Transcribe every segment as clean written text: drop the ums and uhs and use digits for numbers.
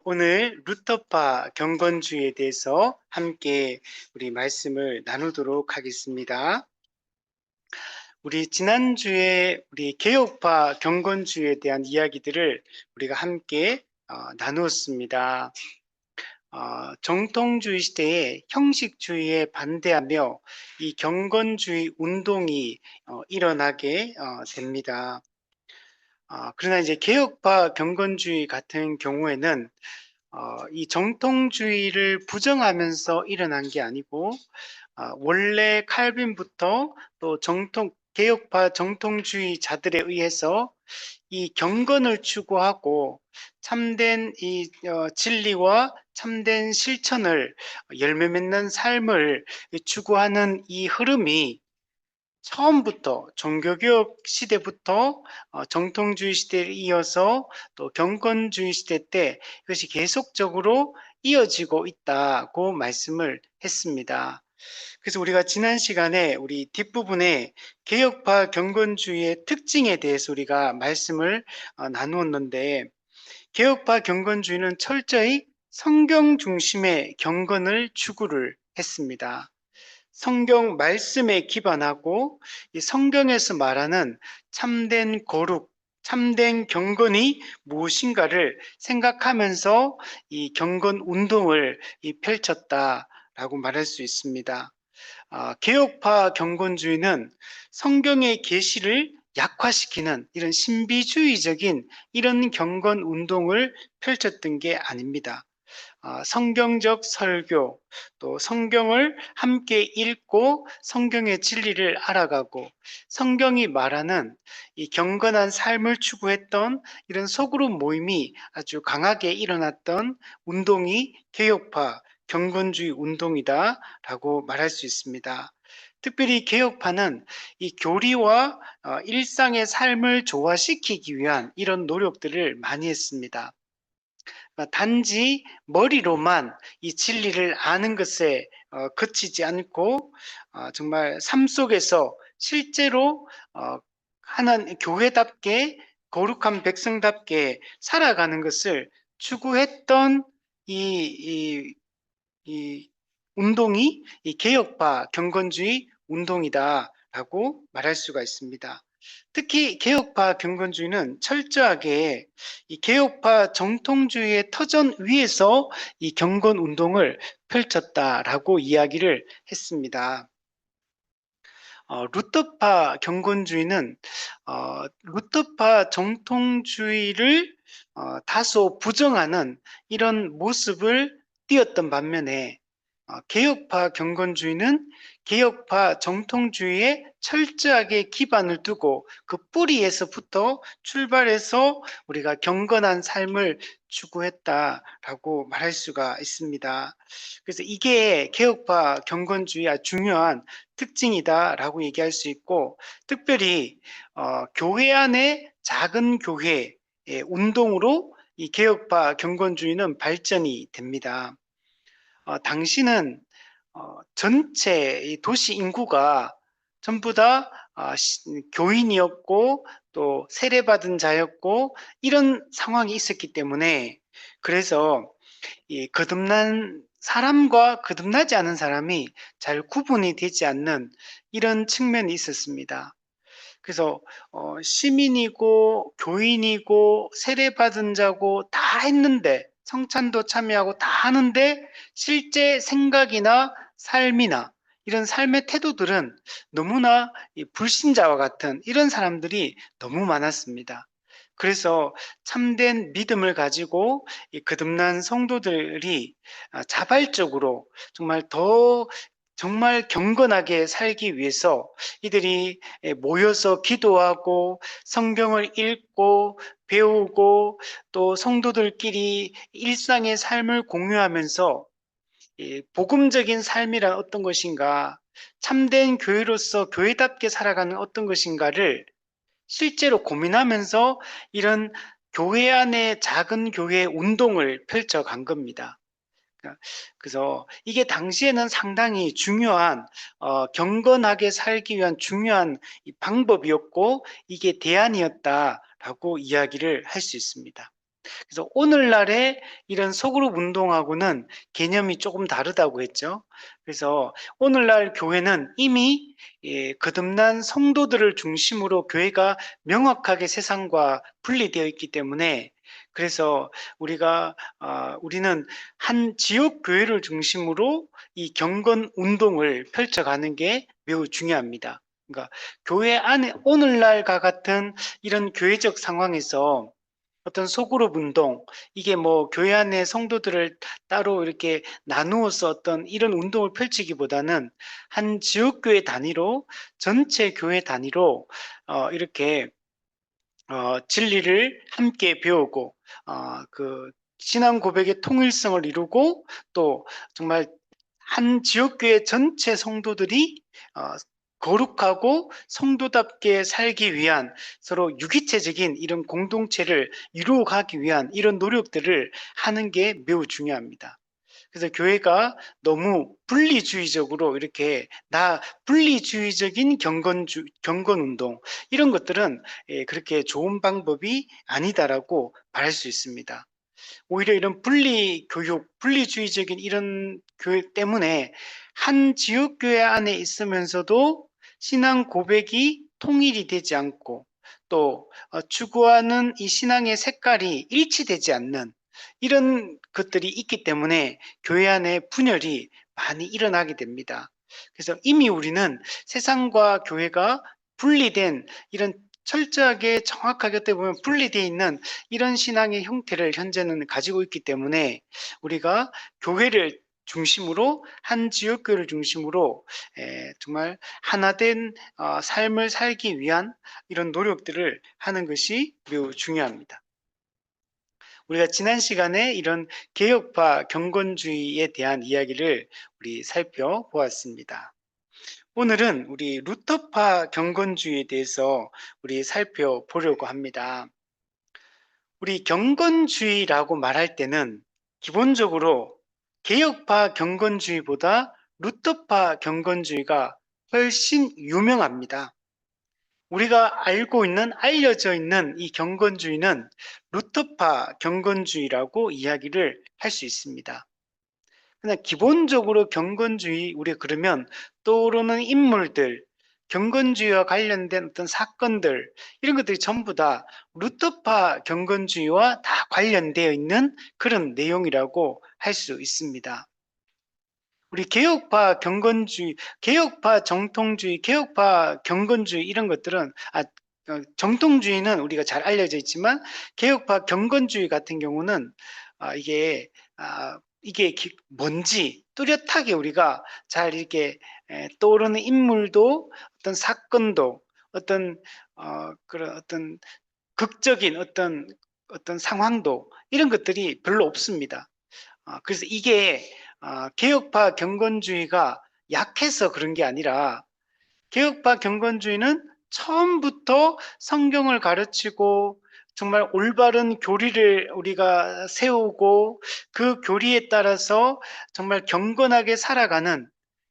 오늘 루터파 경건주의에 대해서 함께 우리 말씀을 나누도록 하겠습니다. 우리 지난주에 우리 개혁파 경건주의에 대한 이야기들을 우리가 함께 나누었습니다. 정통주의 시대에 형식주의에 반대하며 이 경건주의 운동이 일어나게 됩니다. 그러나 이제 개혁파 경건주의 같은 경우에는 이 정통주의를 부정하면서 일어난 게 아니고 원래 칼빈부터 또 개혁파 정통주의자들에 의해서 이 경건을 추구하고 참된 이 진리와 참된 실천을 열매 맺는 삶을 추구하는 이 흐름이 처음부터 종교개혁 시대부터 정통주의 시대에 이어서 또 경건주의 시대 때 이것이 계속적으로 이어지고 있다고 말씀을 했습니다. 그래서 우리가 지난 시간에 우리 뒷부분에 개혁파 경건주의의 특징에 대해서 우리가 말씀을 나누었는데, 개혁파 경건주의는 철저히 성경 중심의 경건을 추구를 했습니다. 성경 말씀에 기반하고 이 성경에서 말하는 참된 거룩, 참된 경건이 무엇인가를 생각하면서 이 경건 운동을 펼쳤다라고 말할 수 있습니다. 개혁파 경건주의는 성경의 계시를 약화시키는 이런 신비주의적인 이런 경건 운동을 펼쳤던 게 아닙니다. 성경적 설교, 또 성경을 함께 읽고 성경의 진리를 알아가고 성경이 말하는 이 경건한 삶을 추구했던 이런 소그룹 모임이 아주 강하게 일어났던 운동이 개혁파 경건주의 운동이다라고 말할 수 있습니다. 특별히 개혁파는 이 교리와 일상의 삶을 조화시키기 위한 이런 노력들을 많이 했습니다. 단지 머리로만 이 진리를 아는 것에 그치지 않고 정말 삶 속에서 실제로 하는 교회답게 거룩한 백성답게 살아가는 것을 추구했던 이, 이, 이 운동이 이 개혁파 경건주의 운동이다라고 말할 수가 있습니다. 특히 개혁파 경건주의는 철저하게 이 개혁파 정통주의의 터전 위에서 이 경건 운동을 펼쳤다라고 이야기를 했습니다. 루터파 경건주의는 루터파 정통주의를 다소 부정하는 이런 모습을 띄었던 반면에 개혁파 경건주의는 개혁파 정통주의에 철저하게 기반을 두고 그 뿌리에서부터 출발해서 우리가 경건한 삶을 추구했다라고 말할 수가 있습니다. 그래서 이게 개혁파 경건주의의 중요한 특징이다라고 얘기할 수 있고, 특별히 교회 안에 작은 교회의 운동으로 이 개혁파 경건주의는 발전이 됩니다. 당시는 전체 이 도시 인구가 전부 다 교인이었고 또 세례받은 자였고 이런 상황이 있었기 때문에, 그래서 이 거듭난 사람과 거듭나지 않은 사람이 잘 구분이 되지 않는 이런 측면이 있었습니다. 그래서 시민이고 교인이고 세례받은 자고 다 했는데, 성찬도 참여하고 다 하는데 실제 생각이나 삶이나 이런 삶의 태도들은 너무나 불신자와 같은 이런 사람들이 너무 많았습니다. 그래서 참된 믿음을 가지고 이 거듭난 성도들이 자발적으로 정말 경건하게 살기 위해서 이들이 모여서 기도하고 성경을 읽고 배우고 또 성도들끼리 일상의 삶을 공유하면서 복음적인 삶이란 어떤 것인가, 참된 교회로서 교회답게 살아가는 어떤 것인가를 실제로 고민하면서 이런 교회 안에 작은 교회 운동을 펼쳐간 겁니다. 그래서 이게 당시에는 상당히 중요한 경건하게 살기 위한 중요한 방법이었고 이게 대안이었다라고 이야기를 할 수 있습니다. 그래서 오늘날의 이런 소그룹 운동하고는 개념이 조금 다르다고 했죠. 그래서 오늘날 교회는 이미 거듭난 성도들을 중심으로 교회가 명확하게 세상과 분리되어 있기 때문에, 그래서 우리는 한 지역 교회를 중심으로 이 경건 운동을 펼쳐가는 게 매우 중요합니다. 그러니까 교회 안에 오늘날과 같은 이런 교회적 상황에서 어떤 소그룹 운동, 이게 뭐 교회 안에 성도들을 따로 이렇게 나누어서 어떤 이런 운동을 펼치기보다는 한 지역교회 단위로, 전체 교회 단위로 이렇게 진리를 함께 배우고 그 신앙 고백의 통일성을 이루고, 또 정말 한 지역교회 전체 성도들이 어, 거룩하고 성도답게 살기 위한, 서로 유기체적인 이런 공동체를 이루어가기 위한 이런 노력들을 하는 게 매우 중요합니다. 그래서 교회가 너무 분리주의적으로 이렇게 분리주의적인 경건 운동, 이런 것들은 그렇게 좋은 방법이 아니다라고 말할 수 있습니다. 오히려 이런 분리 교육, 분리주의적인 이런 교육 때문에 한 지역교회 안에 있으면서도 신앙 고백이 통일이 되지 않고, 또 추구하는 이 신앙의 색깔이 일치되지 않는 이런 것들이 있기 때문에 교회 안에 분열이 많이 일어나게 됩니다. 그래서 이미 우리는 세상과 교회가 분리된 이런, 철저하게 정확하게 어떻게 보면 분리되어 있는 이런 신앙의 형태를 현재는 가지고 있기 때문에, 우리가 교회를 중심으로, 한 지역교회를 중심으로 정말 하나된 삶을 살기 위한 이런 노력들을 하는 것이 매우 중요합니다. 우리가 지난 시간에 이런 개혁파 경건주의에 대한 이야기를 우리 살펴보았습니다. 오늘은 우리 루터파 경건주의에 대해서 우리 살펴보려고 합니다. 우리 경건주의라고 말할 때는 기본적으로 개혁파 경건주의보다 루터파 경건주의가 훨씬 유명합니다. 우리가 알려져 있는 이 경건주의는 루터파 경건주의라고 이야기를 할 수 있습니다. 그냥 기본적으로 경건주의, 우리가 그러면 떠오르는 인물들, 경건주의와 관련된 어떤 사건들, 이런 것들이 전부 다 루터파 경건주의와 다 관련되어 있는 그런 내용이라고 할 수 있습니다. 우리 개혁파 경건주의, 개혁파 정통주의, 개혁파 경건주의, 이런 것들은 정통주의는 우리가 잘 알려져 있지만, 개혁파 경건주의 같은 경우는 이게 뭔지 뚜렷하게 우리가 잘 이렇게 떠오르는 인물도, 어떤 사건도, 어떤 그런 어떤 극적인 어떤 상황도, 이런 것들이 별로 없습니다. 그래서 이게 개혁파 경건주의가 약해서 그런 게 아니라, 개혁파 경건주의는 처음부터 성경을 가르치고 정말 올바른 교리를 우리가 세우고, 그 교리에 따라서 정말 경건하게 살아가는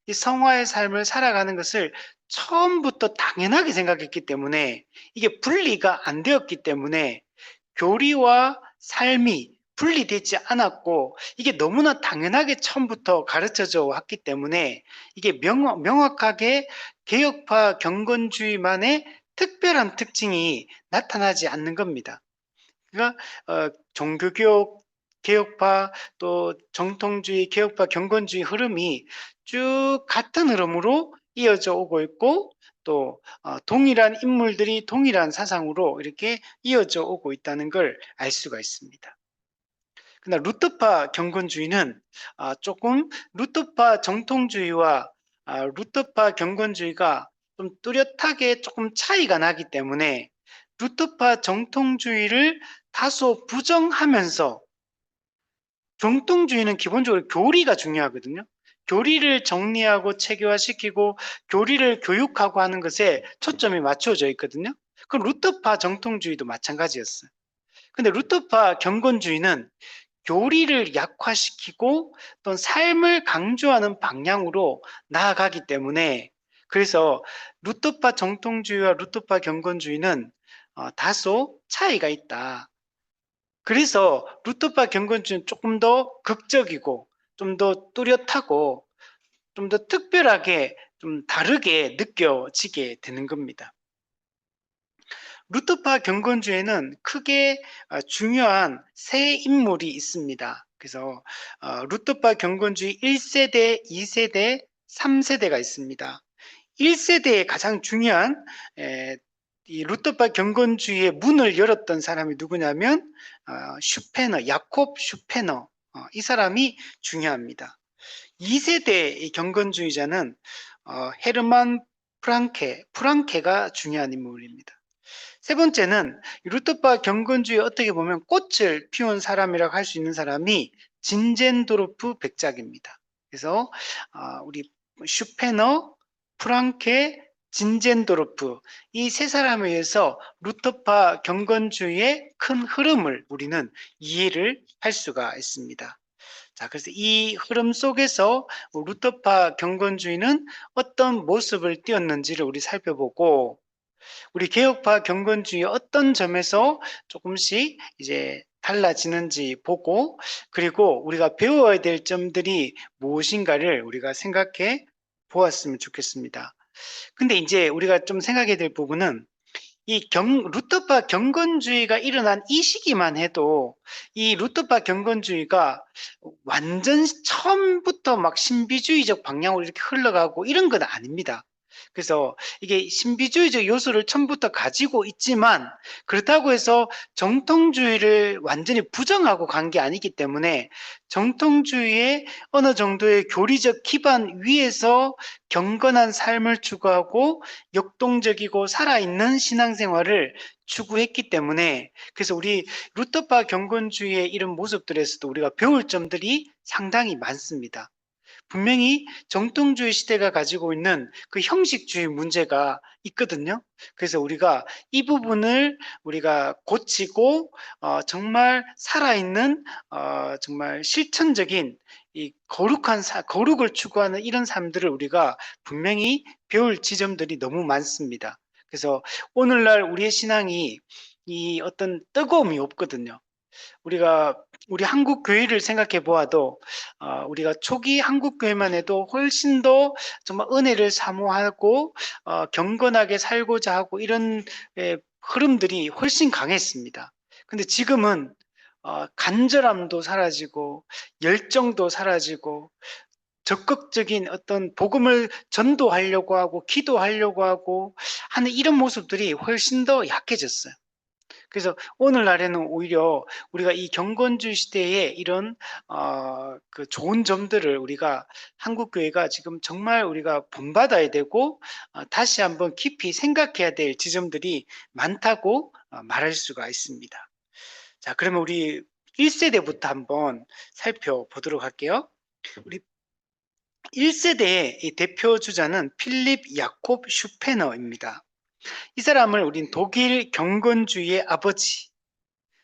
이 성화의 삶을 살아가는 것을 처음부터 당연하게 생각했기 때문에, 이게 분리가 안 되었기 때문에 교리와 삶이 분리되지 않았고, 이게 너무나 당연하게 처음부터 가르쳐져 왔기 때문에, 이게 명확하게 개혁파 경건주의만의 특별한 특징이 나타나지 않는 겁니다. 그러니까 종교개혁 개혁파, 또 정통주의 개혁파 경건주의 흐름이 쭉 같은 흐름으로 이어져 오고 있고, 또 동일한 인물들이 동일한 사상으로 이렇게 이어져 오고 있다는 걸 알 수가 있습니다. 그러나 루터파 경건주의는 조금 루터파 정통주의와 루터파 경건주의가 좀 뚜렷하게 조금 차이가 나기 때문에, 루터파 정통주의를 다소 부정하면서, 정통주의는 기본적으로 교리가 중요하거든요. 교리를 정리하고 체계화시키고 교리를 교육하고 하는 것에 초점이 맞춰져 있거든요. 그럼 루터파 정통주의도 마찬가지였어요. 근데 루터파 경건주의는 교리를 약화시키고 또 삶을 강조하는 방향으로 나아가기 때문에, 그래서 루터파 정통주의와 루터파 경건주의는 다소 차이가 있다. 그래서 루터파 경건주의는 조금 더 극적이고 좀 더 뚜렷하고 좀 더 특별하게 좀 다르게 느껴지게 되는 겁니다. 루터파 경건주의에는 크게 중요한 세 인물이 있습니다. 그래서 루터파 경건주의 1세대, 2세대, 3세대가 있습니다. 1세대의 가장 중요한 이 루터파 경건주의의 문을 열었던 사람이 누구냐면 슈페너, 야콥 슈페너, 이 사람이 중요합니다. 2세대의 경건주의자는 헤르만 프랑케가 중요한 인물입니다. 세 번째는 루터파 경건주의에 어떻게 보면 꽃을 피운 사람이라고 할 수 있는 사람이 진젠도르프 백작입니다. 그래서 우리 슈페너, 프랑케, 진젠도르프 이 세 사람에 의해서 루터파 경건주의의 큰 흐름을 우리는 이해를 할 수가 있습니다. 자, 그래서 이 흐름 속에서 루터파 경건주의는 어떤 모습을 띄었는지를 우리 살펴보고 우리 개혁파 경건주의 어떤 점에서 조금씩 이제 달라지는지 보고 그리고 우리가 배워야 될 점들이 무엇인가를 우리가 생각해 보았으면 좋겠습니다. 근데 이제 우리가 좀 생각해야 될 부분은 이 루터파 경건주의가 일어난 이 시기만 해도 이 루터파 경건주의가 완전 처음부터 막 신비주의적 방향으로 이렇게 흘러가고 이런 건 아닙니다. 그래서 이게 신비주의적 요소를 처음부터 가지고 있지만 그렇다고 해서 정통주의를 완전히 부정하고 간 게 아니기 때문에 정통주의의 어느 정도의 교리적 기반 위에서 경건한 삶을 추구하고 역동적이고 살아있는 신앙생활을 추구했기 때문에 그래서 우리 루터파 경건주의의 이런 모습들에서도 우리가 배울 점들이 상당히 많습니다. 분명히 정통주의 시대가 가지고 있는 그 형식주의 문제가 있거든요. 그래서 우리가 이 부분을 우리가 고치고 정말 살아있는 정말 실천적인 이 거룩을 추구하는 이런 삶들을 우리가 분명히 배울 지점들이 너무 많습니다. 그래서 오늘날 우리의 신앙이 이 어떤 뜨거움이 없거든요. 우리 한국 교회를 생각해 보아도 우리가 초기 한국 교회만 해도 훨씬 더 정말 은혜를 사모하고 경건하게 살고자 하고 이런 흐름들이 훨씬 강했습니다. 근데 지금은 간절함도 사라지고 열정도 사라지고 적극적인 어떤 복음을 전도하려고 하고 기도하려고 하고 하는 이런 모습들이 훨씬 더 약해졌어요. 그래서 오늘날에는 오히려 우리가 이 경건주의 시대에 이런 그 좋은 점들을 우리가 한국 교회가 지금 정말 우리가 본받아야 되고 다시 한번 깊이 생각해야 될 지점들이 많다고 말할 수가 있습니다. 자, 그러면 우리 1세대부터 한번 살펴보도록 할게요. 우리 1세대의 이 대표 주자는 필립 야콥 슈페너입니다. 이 사람을 우린 독일 경건주의의 아버지,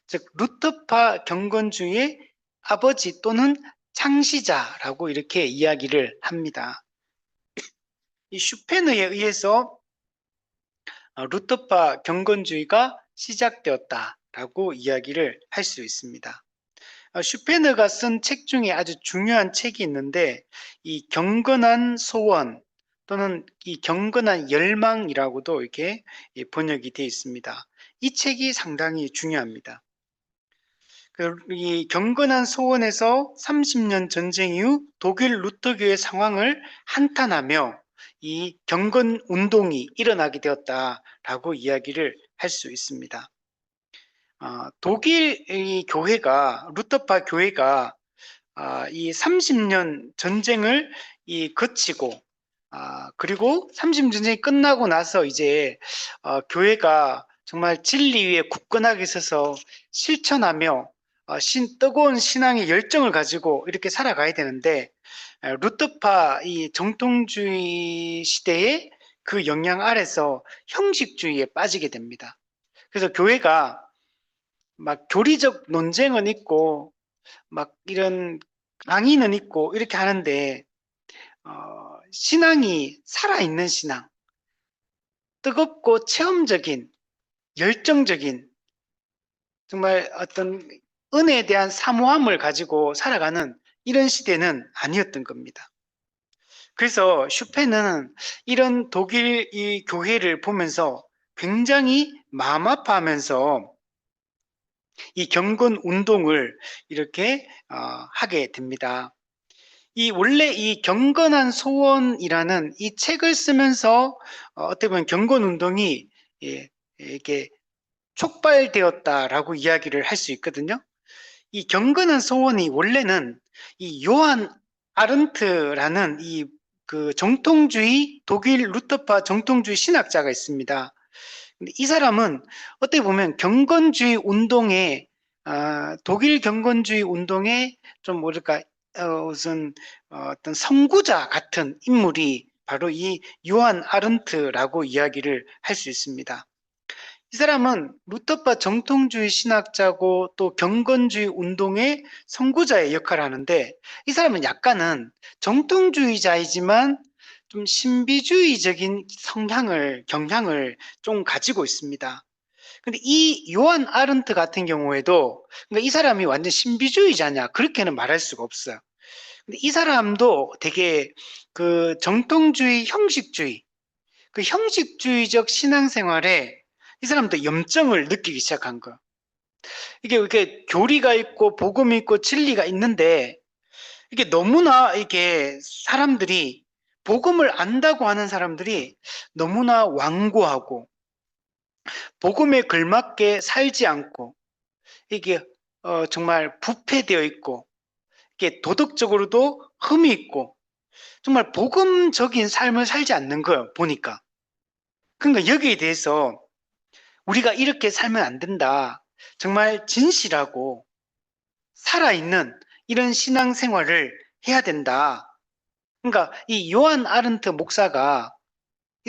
즉 루터파 경건주의의 아버지 또는 창시자라고 이렇게 이야기를 합니다. 이 슈페너에 의해서 루터파 경건주의가 시작되었다라고 이야기를 할 수 있습니다. 슈페너가 쓴 책 중에 아주 중요한 책이 있는데 이 경건한 소원 또는 이 경건한 열망이라고도 이렇게 번역이 되어 있습니다. 이 책이 상당히 중요합니다. 이 경건한 소원에서 30년 전쟁 이후 독일 루터교의 상황을 한탄하며 이 경건 운동이 일어나게 되었다라고 이야기를 할 수 있습니다. 독일 이 교회가 루터파 교회가 이 30년 전쟁을 거치고 그리고 30년 전쟁이 끝나고 나서 이제 교회가 정말 진리 위에 굳건하게 서서 실천하며 뜨거운 신앙의 열정을 가지고 이렇게 살아가야 되는데 루터파 이 정통주의 시대의 그 영향 아래서 형식주의에 빠지게 됩니다. 그래서 교회가 막 교리적 논쟁은 있고 막 이런 강의는 있고 이렇게 하는데 신앙이 살아있는 신앙, 뜨겁고 체험적인, 열정적인 정말 어떤 은혜에 대한 사모함을 가지고 살아가는 이런 시대는 아니었던 겁니다. 그래서 슈페는 이런 독일 이 교회를 보면서 굉장히 마음 아파하면서 이 경건 운동을 이렇게 하게 됩니다. 이 원래 이 경건한 소원이라는 이 책을 쓰면서 어떻게 보면 경건 운동이 이렇게 촉발되었다라고 이야기를 할 수 있거든요. 이 경건한 소원이 원래는 이 요한 아른트라는 이 그 정통주의 독일 루터파 정통주의 신학자가 있습니다. 근데 이 사람은 어떻게 보면 경건주의 운동에 독일 경건주의 운동에 좀 뭐랄까 무슨 어떤 선구자 같은 인물이 바로 이 요한 아른트라고 이야기를 할 수 있습니다. 이 사람은 루터파 정통주의 신학자고 또 경건주의 운동의 선구자의 역할을 하는데 이 사람은 약간은 정통주의자이지만 좀 신비주의적인 경향을 좀 가지고 있습니다. 근데 이 요한 아른트 같은 경우에도 그러니까 이 사람이 완전 신비주의자냐 그렇게는 말할 수가 없어요. 근데 이 사람도 되게 그 정통주의 형식주의 그 형식주의적 신앙생활에 이 사람도 염증을 느끼기 시작한 거예요. 이게 이렇게 교리가 있고 복음이 있고 진리가 있는데 이게 너무나 이게 사람들이 복음을 안다고 하는 사람들이 너무나 완고하고 복음에 걸맞게 살지 않고 이게 정말 부패되어 있고 이게 도덕적으로도 흠이 있고 정말 복음적인 삶을 살지 않는 거예요. 보니까. 그러니까 여기에 대해서 우리가 이렇게 살면 안 된다. 정말 진실하고 살아있는 이런 신앙생활을 해야 된다. 그러니까 이 요한 아른트 목사가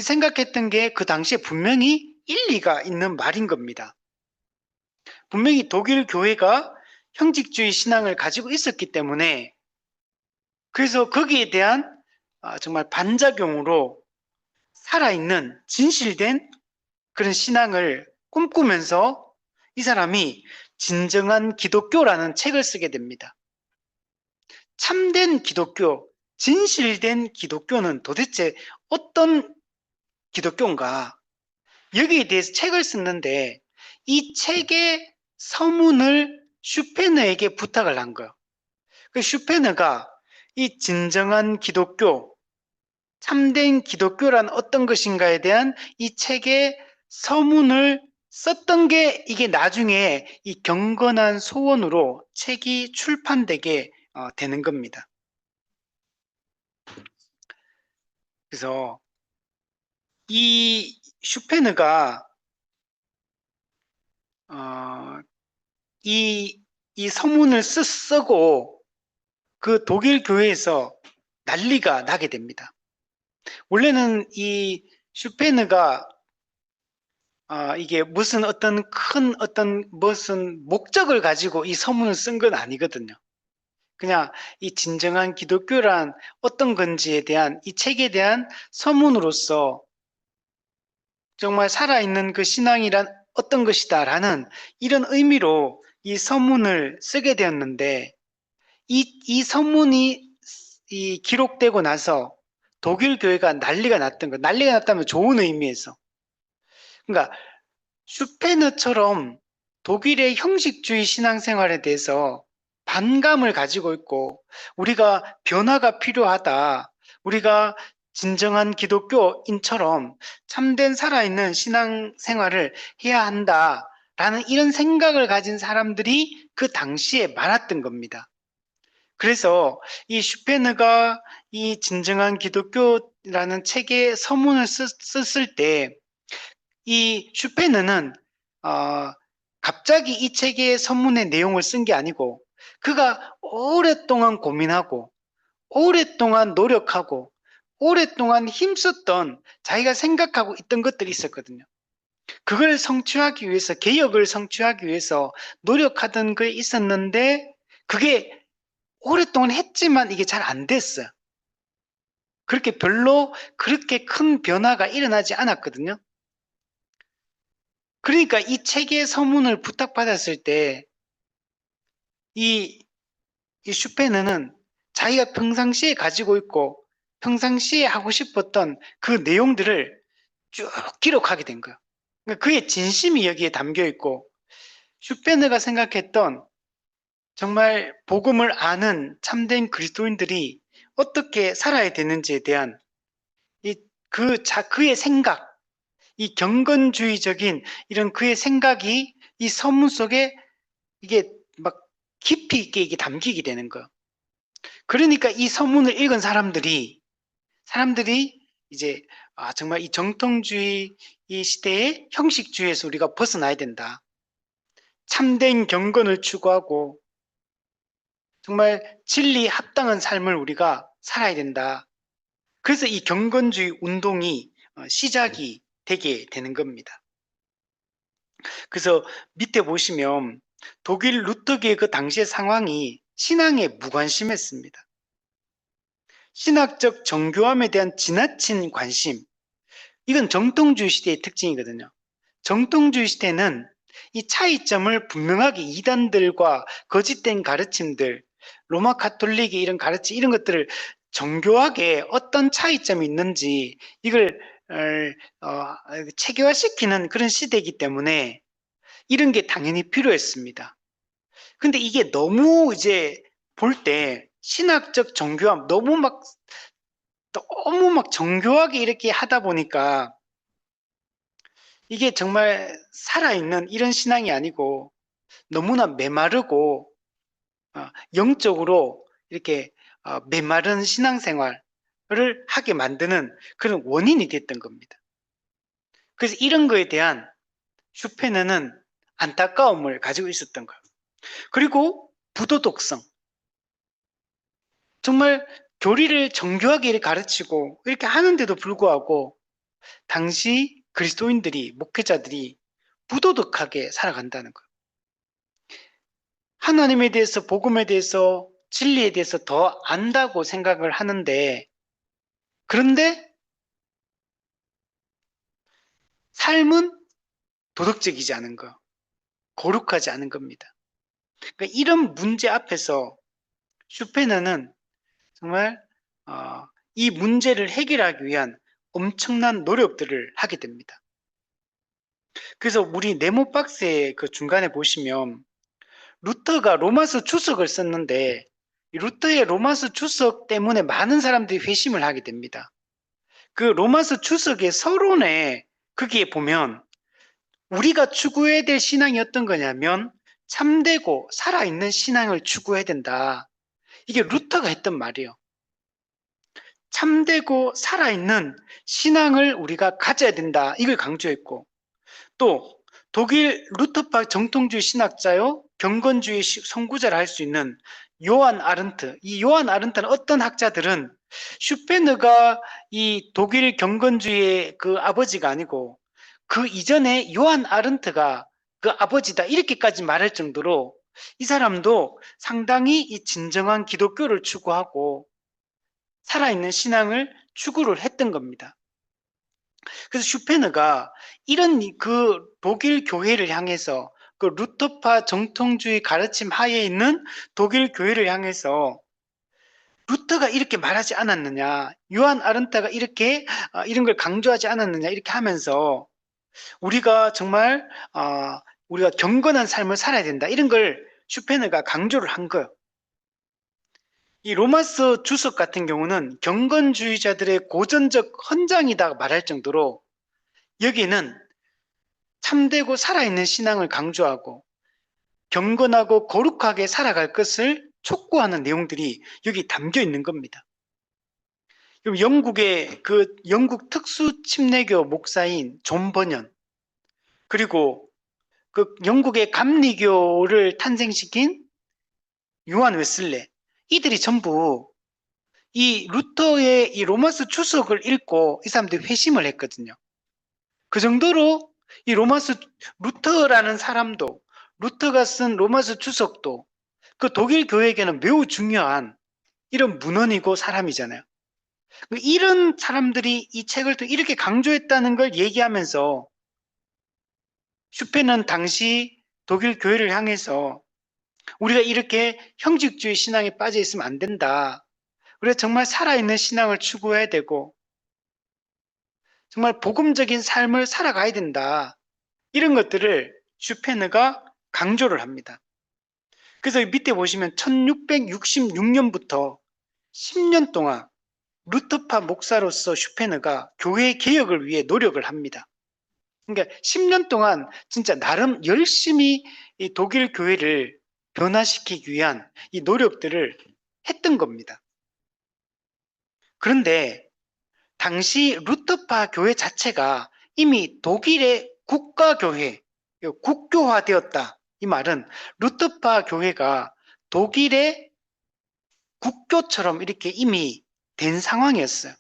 생각했던 게 그 당시에 분명히 일리가 있는 말인 겁니다. 분명히 독일 교회가 형식주의 신앙을 가지고 있었기 때문에 그래서 거기에 대한 정말 반작용으로 살아있는 진실된 그런 신앙을 꿈꾸면서 이 사람이 진정한 기독교라는 책을 쓰게 됩니다. 참된 기독교, 진실된 기독교는 도대체 어떤 기독교인가? 여기에 대해서 책을 썼는데 이 책의 서문을 슈페너에게 부탁을 한 거예요. 그 슈페너가 이 진정한 기독교, 참된 기독교란 어떤 것인가에 대한 이 책의 서문을 썼던 게 이게 나중에 이 경건한 소원으로 책이 출판되게 되는 겁니다. 그래서 이 슈페너가 이 서문을 쓰고 그 독일 교회에서 난리가 나게 됩니다. 원래는 이 슈페너가 이게 무슨 무슨 목적을 가지고 이 서문을 쓴 건 아니거든요. 그냥 이 진정한 기독교란 어떤 건지에 대한 이 책에 대한 서문으로서 정말 살아있는 그 신앙이란 어떤 것이다라는 이런 의미로 이 서문을 쓰게 되었는데 이 서문이 기록되고 나서 독일 교회가 난리가 났던 거, 난리가 났다면 좋은 의미에서. 그러니까 슈페너처럼 독일의 형식주의 신앙생활에 대해서 반감을 가지고 있고 우리가 변화가 필요하다. 우리가 진정한 기독교인처럼 참된 살아있는 신앙생활을 해야 한다라는 이런 생각을 가진 사람들이 그 당시에 많았던 겁니다. 그래서 이 슈페너가 이 진정한 기독교라는 책에 서문을 썼을 때 이 슈페너는 갑자기 이 책의 서문의 내용을 쓴 게 아니고 그가 오랫동안 고민하고 오랫동안 노력하고 오랫동안 힘썼던 자기가 생각하고 있던 것들이 있었거든요. 그걸 성취하기 위해서 개혁을 성취하기 위해서 노력하던 게 있었는데 그게 오랫동안 했지만 이게 잘 안 됐어요. 그렇게 큰 변화가 일어나지 않았거든요. 그러니까 이 책의 서문을 부탁받았을 때 이, 이 슈페너는 자기가 평상시에 가지고 있고 평상시에 하고 싶었던 그 내용들을 쭉 기록하게 된 거예요. 그러니까 그의 진심이 여기에 담겨 있고 슈페너가 생각했던 정말 복음을 아는 참된 그리스도인들이 어떻게 살아야 되는지에 대한 그의 생각, 이 경건주의적인 이런 그의 생각이 이 서문 속에 이게 막 깊이 있게 이게 담기게 되는 거예요. 그러니까 이 서문을 읽은 사람들이 이제 정말 이 정통주의 이 시대의 형식주의에서 우리가 벗어나야 된다. 참된 경건을 추구하고 정말 진리 합당한 삶을 우리가 살아야 된다. 그래서 이 경건주의 운동이 시작이 되게 되는 겁니다. 그래서 밑에 보시면 독일 루터계의 그 당시의 상황이 신앙에 무관심했습니다. 신학적 정교함에 대한 지나친 관심, 이건 정통주의 시대의 특징이거든요. 정통주의 시대는 이 차이점을 분명하게 이단들과 거짓된 가르침들, 로마 카톨릭의 이런 가르침, 이런 것들을 정교하게 어떤 차이점이 있는지 이걸 체계화시키는 그런 시대이기 때문에 이런 게 당연히 필요했습니다. 근데 이게 너무 이제 볼 때 신학적 정교함, 너무 막 정교하게 이렇게 하다 보니까 이게 정말 살아있는 이런 신앙이 아니고 너무나 메마르고 영적으로 이렇게 메마른 신앙생활을 하게 만드는 그런 원인이 됐던 겁니다. 그래서 이런 거에 대한 슈페너는 안타까움을 가지고 있었던 거예요. 그리고 부도덕성. 정말 교리를 정교하게 가르치고 이렇게 하는데도 불구하고 당시 그리스도인들이, 목회자들이 부도덕하게 살아간다는 거예요. 하나님에 대해서, 복음에 대해서, 진리에 대해서 더 안다고 생각을 하는데, 그런데 삶은 도덕적이지 않은 거, 거룩하지 않은 겁니다. 그러니까 이런 문제 앞에서 슈페너는 정말 이 문제를 해결하기 위한 엄청난 노력들을 하게 됩니다. 그래서 우리 네모 박스의 그 중간에 보시면 루터가 로마서 주석을 썼는데 루터의 로마서 주석 때문에 많은 사람들이 회심을 하게 됩니다. 그 로마서 주석의 서론에 거기에 보면 우리가 추구해야 될 신앙이 어떤 거냐면 참되고 살아있는 신앙을 추구해야 된다. 이게 루터가 했던 말이에요. 참되고 살아있는 신앙을 우리가 가져야 된다. 이걸 강조했고 또 독일 루터파 정통주의 신학자요 경건주의 선구자를 할 수 있는 요한 아른트. 이 요한 아른트는 어떤 학자들은 슈페너가 이 독일 경건주의의 그 아버지가 아니고 그 이전에 요한 아른트가 그 아버지다 이렇게까지 말할 정도로 이 사람도 상당히 이 진정한 기독교를 추구하고 살아있는 신앙을 추구를 했던 겁니다. 그래서 슈페너가 이런 그 독일 교회를 향해서 그 루터파 정통주의 가르침 하에 있는 독일 교회를 향해서 루터가 이렇게 말하지 않았느냐, 요한 아른타가 이렇게 이런 걸 강조하지 않았느냐 이렇게 하면서 우리가 정말 우리가 경건한 삶을 살아야 된다 이런 걸 슈페너가 강조를 한 거예요. 이 로마서 주석 같은 경우는 경건주의자들의 고전적 헌장이다 말할 정도로 여기는 참되고 살아있는 신앙을 강조하고 경건하고 거룩하게 살아갈 것을 촉구하는 내용들이 여기 담겨 있는 겁니다. 그럼 영국의 그 영국 특수 침례교 목사인 존 버년 그리고 그 영국의 감리교를 탄생시킨 요한 웨슬레 이들이 전부 이 루터의 이 로마서 주석을 읽고 이 사람들이 회심을 했거든요. 그 정도로 이 로마서 루터라는 사람도 루터가 쓴 로마서 주석도 그 독일 교회에게는 매우 중요한 이런 문헌이고 사람이잖아요. 이런 사람들이 이 책을 또 이렇게 강조했다는 걸 얘기하면서 슈페는 당시 독일 교회를 향해서 우리가 이렇게 형식주의 신앙에 빠져 있으면 안 된다. 우리가 정말 살아있는 신앙을 추구해야 되고 정말 복음적인 삶을 살아가야 된다. 이런 것들을 슈페너가 강조를 합니다. 그래서 밑에 보시면 1666년부터 10년 동안 루터파 목사로서 슈페너가 교회 개혁을 위해 노력을 합니다. 그러니까 10년 동안 진짜 나름 열심히 이 독일 교회를 변화시키기 위한 이 노력들을 했던 겁니다. 그런데 당시 루터파 교회 자체가 이미 독일의 국가교회, 국교화되었다. 이 말은 루터파 교회가 독일의 국교처럼 이렇게 이미 된 상황이었어요.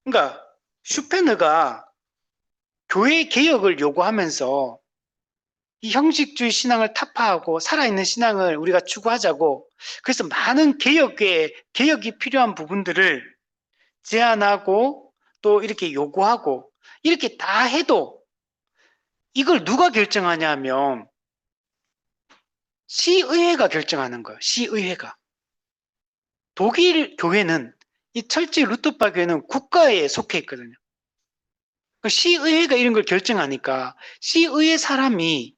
그러니까 슈페너가 교회 개혁을 요구하면서 이 형식주의 신앙을 타파하고 살아있는 신앙을 우리가 추구하자고 그래서 많은 개혁이 필요한 부분들을 제안하고 또 이렇게 요구하고 이렇게 다 해도 이걸 누가 결정하냐면 시의회가 결정하는 거예요. 시의회가. 독일 교회는 이 철저히 루터파 교회는 국가에 속해 있거든요. 시의회가 이런 걸 결정하니까 시의회 사람이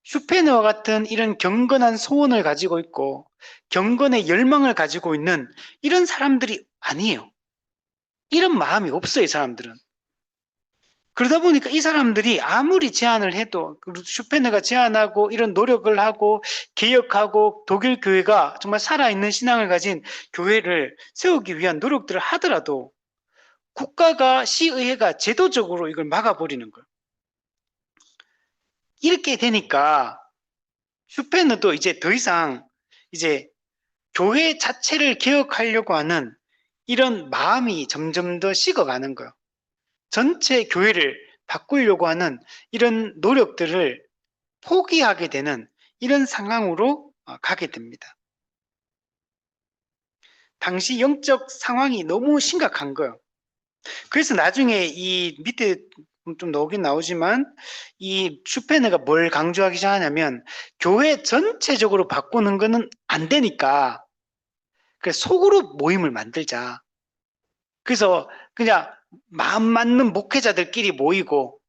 슈페너와 같은 이런 경건한 소원을 가지고 있고 경건의 열망을 가지고 있는 이런 사람들이 아니에요. 이런 마음이 없어요, 이 사람들은. 그러다 보니까 이 사람들이 아무리 제안을 해도 슈페너가 제안하고 이런 노력을 하고 개혁하고 독일 교회가 정말 살아있는 신앙을 가진 교회를 세우기 위한 노력들을 하더라도 국가가 시의회가 제도적으로 이걸 막아버리는 거예요. 이렇게 되니까 슈페너도 이제 더 이상 이제 교회 자체를 개혁하려고 하는 이런 마음이 점점 더 식어가는 거예요. 전체 교회를 바꾸려고 하는 이런 노력들을 포기하게 되는 이런 상황으로 가게 됩니다. 당시 영적 상황이 너무 심각한 거예요. 그래서 나중에 이 밑에 좀 나오긴 나오지만 이 슈페너가 뭘 강조하기 시작하냐면 교회 전체적으로 바꾸는 거는 안 되니까 그래서 속으로 모임을 만들자. 그래서 그냥 마음 맞는 목회자들끼리 모이고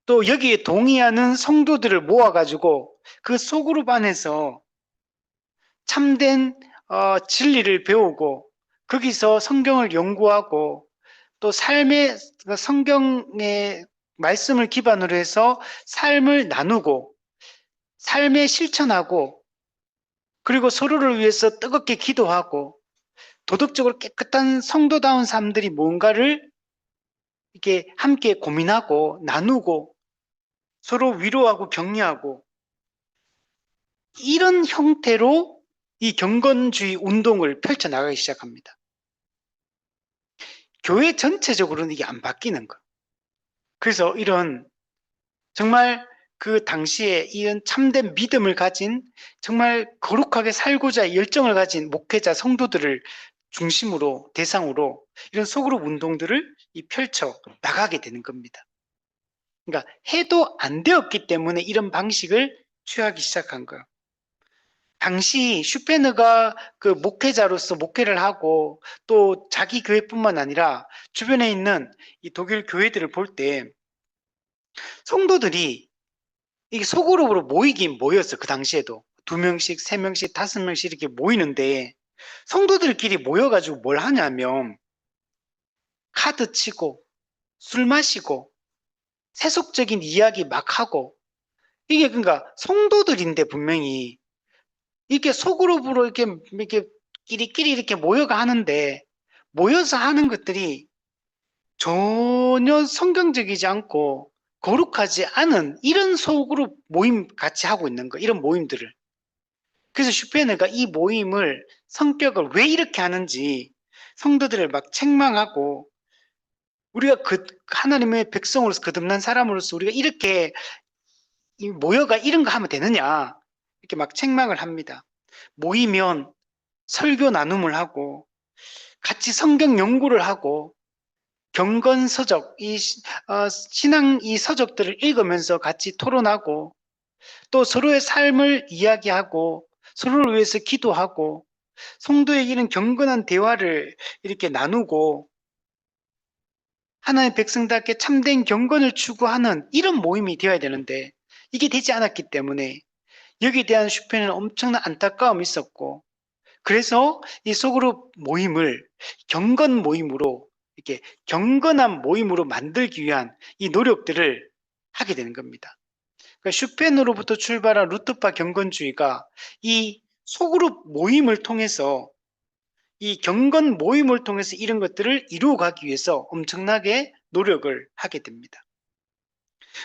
또 여기에 동의하는 성도들을 모아가지고 그 소그룹 안에서 참된 진리를 배우고 거기서 성경을 연구하고 또 삶의 성경의 말씀을 기반으로 해서 삶을 나누고 삶에 실천하고 그리고 서로를 위해서 뜨겁게 기도하고 도덕적으로 깨끗한 성도다운 사람들이 뭔가를 이렇게 함께 고민하고 나누고 서로 위로하고 격려하고 이런 형태로 이 경건주의 운동을 펼쳐나가기 시작합니다. 교회 전체적으로는 이게 안 바뀌는 거. 그래서 이런 정말 그 당시에 이런 참된 믿음을 가진 정말 거룩하게 살고자 열정을 가진 목회자 성도들을 중심으로 대상으로 이런 소그룹 운동들을 펼쳐 나가게 되는 겁니다. 그러니까 해도 안 되었기 때문에 이런 방식을 취하기 시작한 거예요. 당시 슈페너가 그 목회자로서 목회를 하고 또 자기 교회뿐만 아니라 주변에 있는 이 독일 교회들을 볼 때 성도들이 이게 소그룹으로 모이긴 모였어. 그 당시에도 2명씩, 3명씩, 5명씩 이렇게 모이는데 성도들끼리 모여가지고 뭘 하냐면 카드 치고 술 마시고 세속적인 이야기 막 하고 이게 그러니까 성도들인데 분명히 이렇게 소그룹으로 이렇게 끼리끼리 이렇게 모여가 하는데 모여서 하는 것들이 전혀 성경적이지 않고 거룩하지 않은 이런 소그룹 모임 같이 하고 있는 거 이런 모임들을 그래서 슈페너가 이 모임을 성격을 왜 이렇게 하는지 성도들을 막 책망하고 우리가 그 하나님의 백성으로서 거듭난 사람으로서 우리가 이렇게 모여가 이런 거 하면 되느냐 이렇게 막 책망을 합니다. 모이면 설교 나눔을 하고 같이 성경 연구를 하고 경건서적 신앙 이 서적들을 읽으면서 같이 토론하고 또 서로의 삶을 이야기하고 서로를 위해서 기도하고 성도의 이런 경건한 대화를 이렇게 나누고 하나님의 백성답게 참된 경건을 추구하는 이런 모임이 되어야 되는데 이게 되지 않았기 때문에 여기에 대한 슈페는 엄청난 안타까움이 있었고 그래서 이 소그룹 모임을 경건 모임으로 이렇게 경건한 모임으로 만들기 위한 이 노력들을 하게 되는 겁니다. 그러니까 슈펜으로부터 출발한 루터파 경건주의가 이 소그룹 모임을 통해서 이 경건 모임을 통해서 이런 것들을 이루어가기 위해서 엄청나게 노력을 하게 됩니다.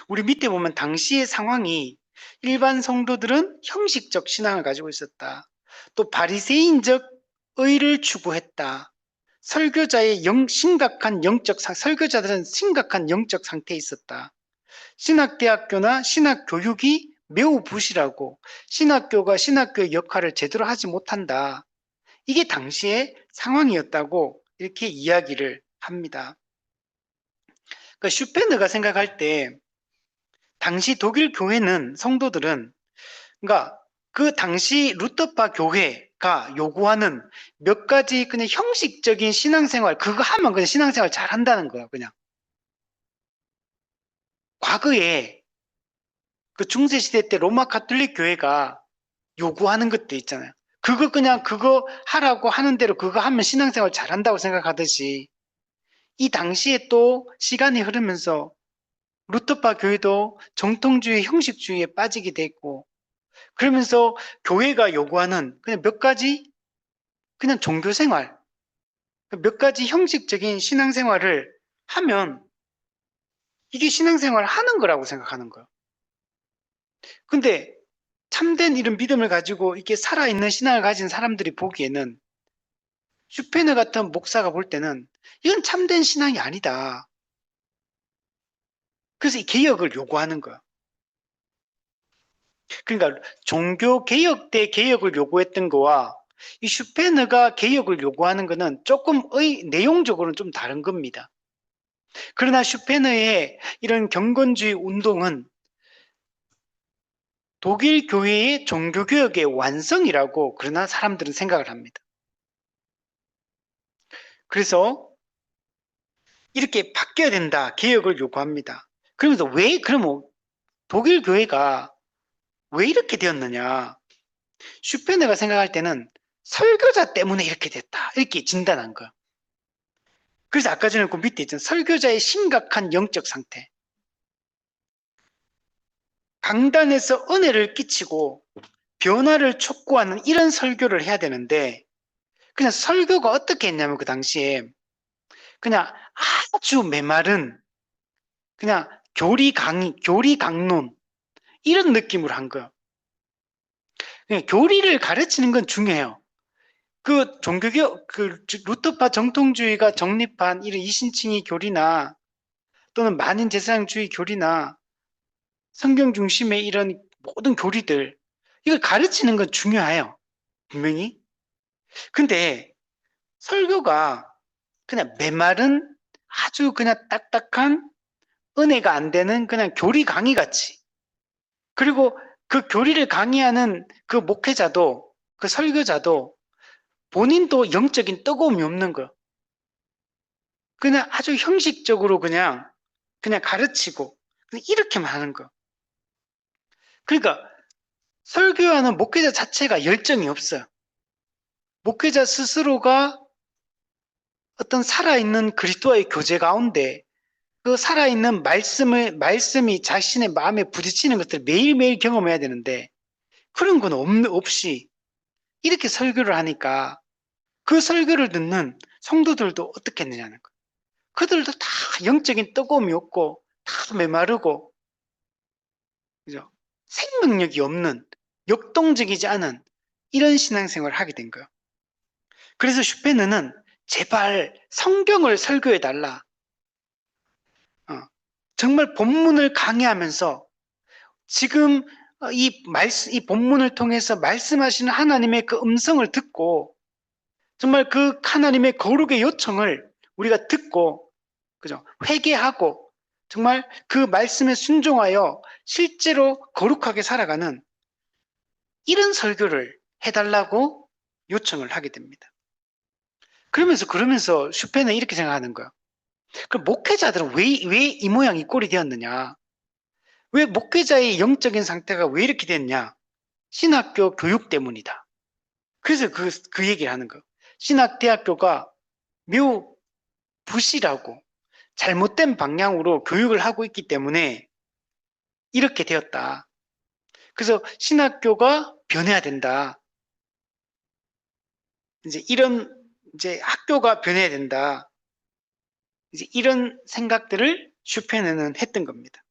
우리 밑에 보면 당시의 상황이 일반 성도들은 형식적 신앙을 가지고 있었다. 또 바리새인적 의를 추구했다. 설교자들은 심각한 영적 상태에 있었다. 신학대학교나 신학교육이 매우 부실하고 신학교가 신학교의 역할을 제대로 하지 못한다. 이게 당시의 상황이었다고 이렇게 이야기를 합니다. 그러니까 슈페너가 생각할 때 당시 독일 교회는 성도들은 그러니까 그 당시 루터파 교회가 요구하는 몇 가지 그냥 형식적인 신앙생활 그거 하면 그냥 신앙생활 잘 한다는 거야 그냥. 과거에 그 중세시대 때 로마 가톨릭 교회가 요구하는 것도 있잖아요. 그거 하라고 하는 대로 그거 하면 신앙생활 잘 한다고 생각하듯이 이 당시에 또 시간이 흐르면서 루터파 교회도 정통주의 형식주의에 빠지게 됐고 그러면서 교회가 요구하는 그냥 몇 가지 그냥 종교생활 몇 가지 형식적인 신앙생활을 하면 이게 신앙생활을 하는 거라고 생각하는 거예요. 근데 참된 이런 믿음을 가지고 이렇게 살아있는 신앙을 가진 사람들이 보기에는 슈페너 같은 목사가 볼 때는 이건 참된 신앙이 아니다. 그래서 이 개혁을 요구하는 거예요. 그러니까 종교 개혁 때 개혁을 요구했던 거와 이 슈페너가 개혁을 요구하는 거는 조금 내용적으로는 좀 다른 겁니다. 그러나 슈페너의 이런 경건주의 운동은 독일 교회의 종교개혁의 완성이라고 그러나 사람들은 생각을 합니다. 그래서 이렇게 바뀌어야 된다. 개혁을 요구합니다. 그러면서 그러면 독일 교회가 왜 이렇게 되었느냐? 슈페너가 생각할 때는 설교자 때문에 이렇게 됐다. 이렇게 진단한 거예요. 그래서 아까 전에 그 밑에 있잖아요. 설교자의 심각한 영적 상태. 강단에서 은혜를 끼치고 변화를 촉구하는 이런 설교를 해야 되는데 그냥 설교가 어떻게 했냐면 그 당시에 그냥 아주 메마른 그냥 교리 강론 이런 느낌으로 한 거예요. 그냥 교리를 가르치는 건 중요해요. 그 종교개혁, 그 루터파 정통주의가 정립한 이런 이신칭의 교리나 또는 만인제사장주의 교리나 성경 중심의 이런 모든 교리들 이걸 가르치는 건 중요해요. 분명히. 근데 설교가 그냥 메마른 아주 그냥 딱딱한 은혜가 안 되는 그냥 교리 강의 같이 그리고 그 교리를 강의하는 그 목회자도 그 설교자도 본인도 영적인 뜨거움이 없는 거예요. 그냥 아주 형식적으로 그냥 가르치고 이렇게만 하는 거. 그러니까 설교하는 목회자 자체가 열정이 없어요. 목회자 스스로가 어떤 살아있는 그리스도와의 교제 가운데 그 살아있는 말씀이 자신의 마음에 부딪히는 것들을 매일매일 경험해야 되는데 그런 건 없이 이렇게 설교를 하니까 그 설교를 듣는 성도들도 어떻게 했느냐는 거예요. 그들도 다 영적인 뜨거움이 없고 다 메마르고 그죠? 생명력이 없는 역동적이지 않은 이런 신앙생활을 하게 된 거예요. 그래서 슈페너는 제발 성경을 설교해 달라. 정말 본문을 강의하면서 지금 이 본문을 통해서 말씀하시는 하나님의 그 음성을 듣고 정말 그 하나님의 거룩의 요청을 우리가 듣고 그죠? 회개하고 정말 그 말씀에 순종하여 실제로 거룩하게 살아가는 이런 설교를 해달라고 요청을 하게 됩니다. 그러면서 슈페는 이렇게 생각하는 거예요. 그럼 목회자들은 왜 이 모양 이 꼴이 되었느냐? 왜 목회자의 영적인 상태가 왜 이렇게 됐냐? 신학교 교육 때문이다. 그래서 그 얘기를 하는 거예요. 신학대학교가 매우 부실하고 잘못된 방향으로 교육을 하고 있기 때문에 이렇게 되었다. 그래서 신학교가 변해야 된다. 이제 학교가 변해야 된다. 이제 이런 생각들을 슈페너는 했던 겁니다.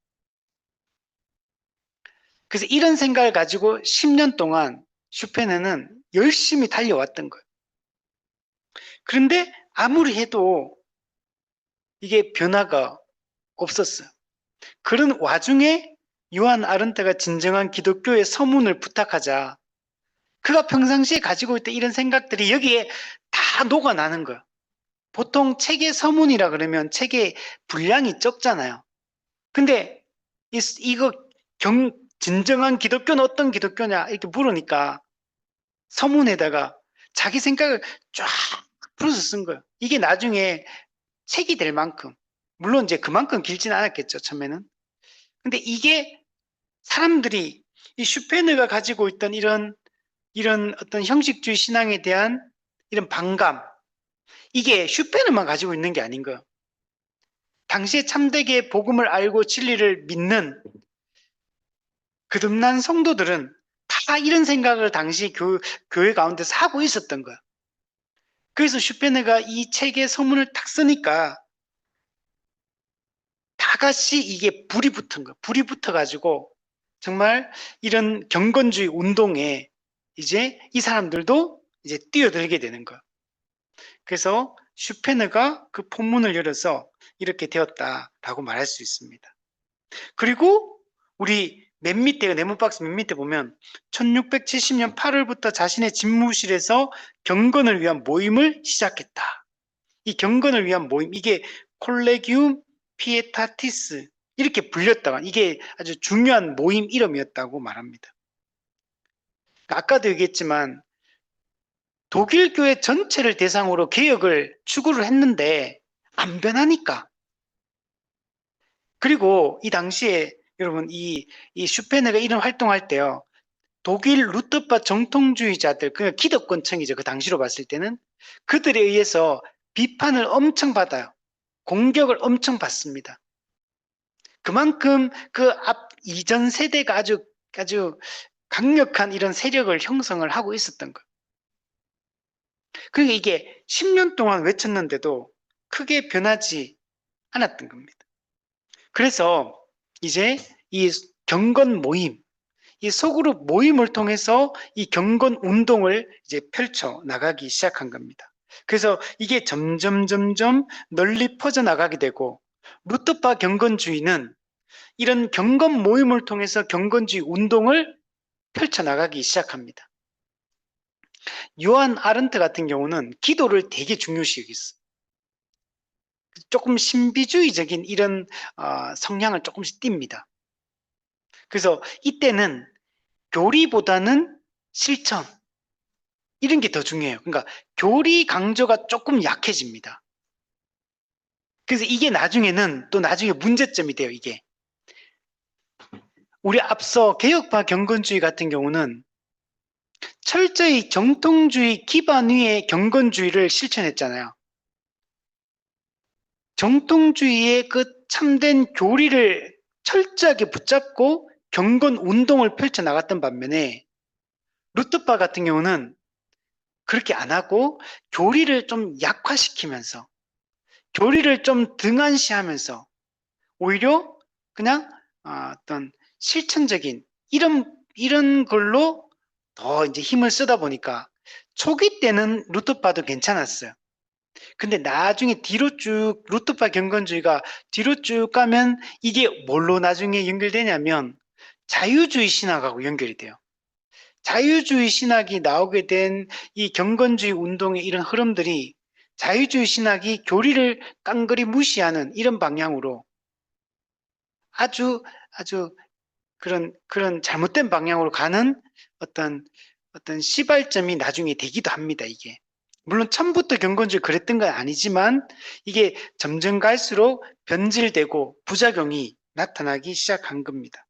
그래서 이런 생각을 가지고 10년 동안 슈페너는 열심히 달려왔던 거예요. 그런데 아무리 해도 이게 변화가 없었어요. 그런 와중에 요한 아른트가 진정한 기독교의 서문을 부탁하자 그가 평상시에 가지고 있던 이런 생각들이 여기에 다 녹아나는 거예요. 보통 책의 서문이라 그러면 책의 분량이 적잖아요. 근데 이거 진정한 기독교는 어떤 기독교냐 이렇게 물으니까 서문에다가 자기 생각을 쫙 풀어서 쓴 거예요. 이게 나중에 책이 될 만큼 물론 이제 그만큼 길지는 않았겠죠 처음에는. 근데 이게 사람들이 이 슈페너가 가지고 있던 이런 어떤 형식주의 신앙에 대한 이런 반감 이게 슈페너만 가지고 있는 게 아닌 거예요. 당시에 참되게 복음을 알고 진리를 믿는 거듭난 성도들은 다 이런 생각을 당시 교회 가운데서 하고 있었던 거예요. 그래서 슈페너가 이 책의 서문을 탁 쓰니까 다같이 이게 불이 붙은 거예요. 불이 붙어가지고 정말 이런 경건주의 운동에 이제 이 사람들도 이제 뛰어들게 되는 거예요. 그래서 슈페너가 그 본문을 열어서 이렇게 되었다라고 말할 수 있습니다. 그리고 우리 맨 밑에 네모박스 맨 밑에 보면 1670년 8월부터 자신의 집무실에서 경건을 위한 모임을 시작했다. 이 경건을 위한 모임 이게 콜레기움 피에타티스 이렇게 불렸다가 이게 아주 중요한 모임 이름이었다고 말합니다. 아까도 얘기했지만 독일 교회 전체를 대상으로 개혁을 추구를 했는데 안 변하니까. 그리고 이 당시에 여러분 이 슈페너가 이런 활동할 때요. 독일 루터파 정통주의자들, 그 기득권층이죠. 그 당시로 봤을 때는 그들에 의해서 비판을 엄청 받아요. 공격을 엄청 받습니다. 그만큼 그 이전 세대가 아주 강력한 이런 세력을 형성을 하고 있었던 거예요. 그러니까 이게 10년 동안 외쳤는데도 크게 변하지 않았던 겁니다. 그래서 이제 이 경건 모임, 이 소그룹 모임을 통해서 이 경건 운동을 이제 펼쳐 나가기 시작한 겁니다. 그래서 이게 점점 널리 퍼져 나가게 되고 루터파 경건주의는 이런 경건 모임을 통해서 경건주의 운동을 펼쳐 나가기 시작합니다. 요한 아른트 같은 경우는 기도를 되게 중요시 여겼어요. 조금 신비주의적인 이런 성향을 조금씩 띱니다. 그래서 이때는 교리보다는 실천 이런 게 더 중요해요. 그러니까 교리 강조가 조금 약해집니다. 그래서 이게 나중에 문제점이 돼요. 이게 우리 앞서 개혁파 경건주의 같은 경우는 철저히 정통주의 기반 위에 경건주의를 실천했잖아요. 정통주의의 그 참된 교리를 철저하게 붙잡고 경건 운동을 펼쳐 나갔던 반면에 루터파 같은 경우는 그렇게 안 하고 교리를 좀 약화시키면서 교리를 좀 등한시하면서 오히려 그냥 어떤 실천적인 이런 걸로 더 이제 힘을 쓰다 보니까 초기 때는 루터파도 괜찮았어요. 근데 나중에 뒤로 쭉 루터파 경건주의가 뒤로 쭉 가면 이게 뭘로 나중에 연결되냐면 자유주의 신학하고 연결이 돼요. 자유주의 신학이 나오게 된 이 경건주의 운동의 이런 흐름들이 자유주의 신학이 교리를 깡그리 무시하는 이런 방향으로 아주 아주 그런 잘못된 방향으로 가는 어떤 시발점이 나중에 되기도 합니다, 이게. 물론 처음부터 경건주의 그랬던 건 아니지만 이게 점점 갈수록 변질되고 부작용이 나타나기 시작한 겁니다.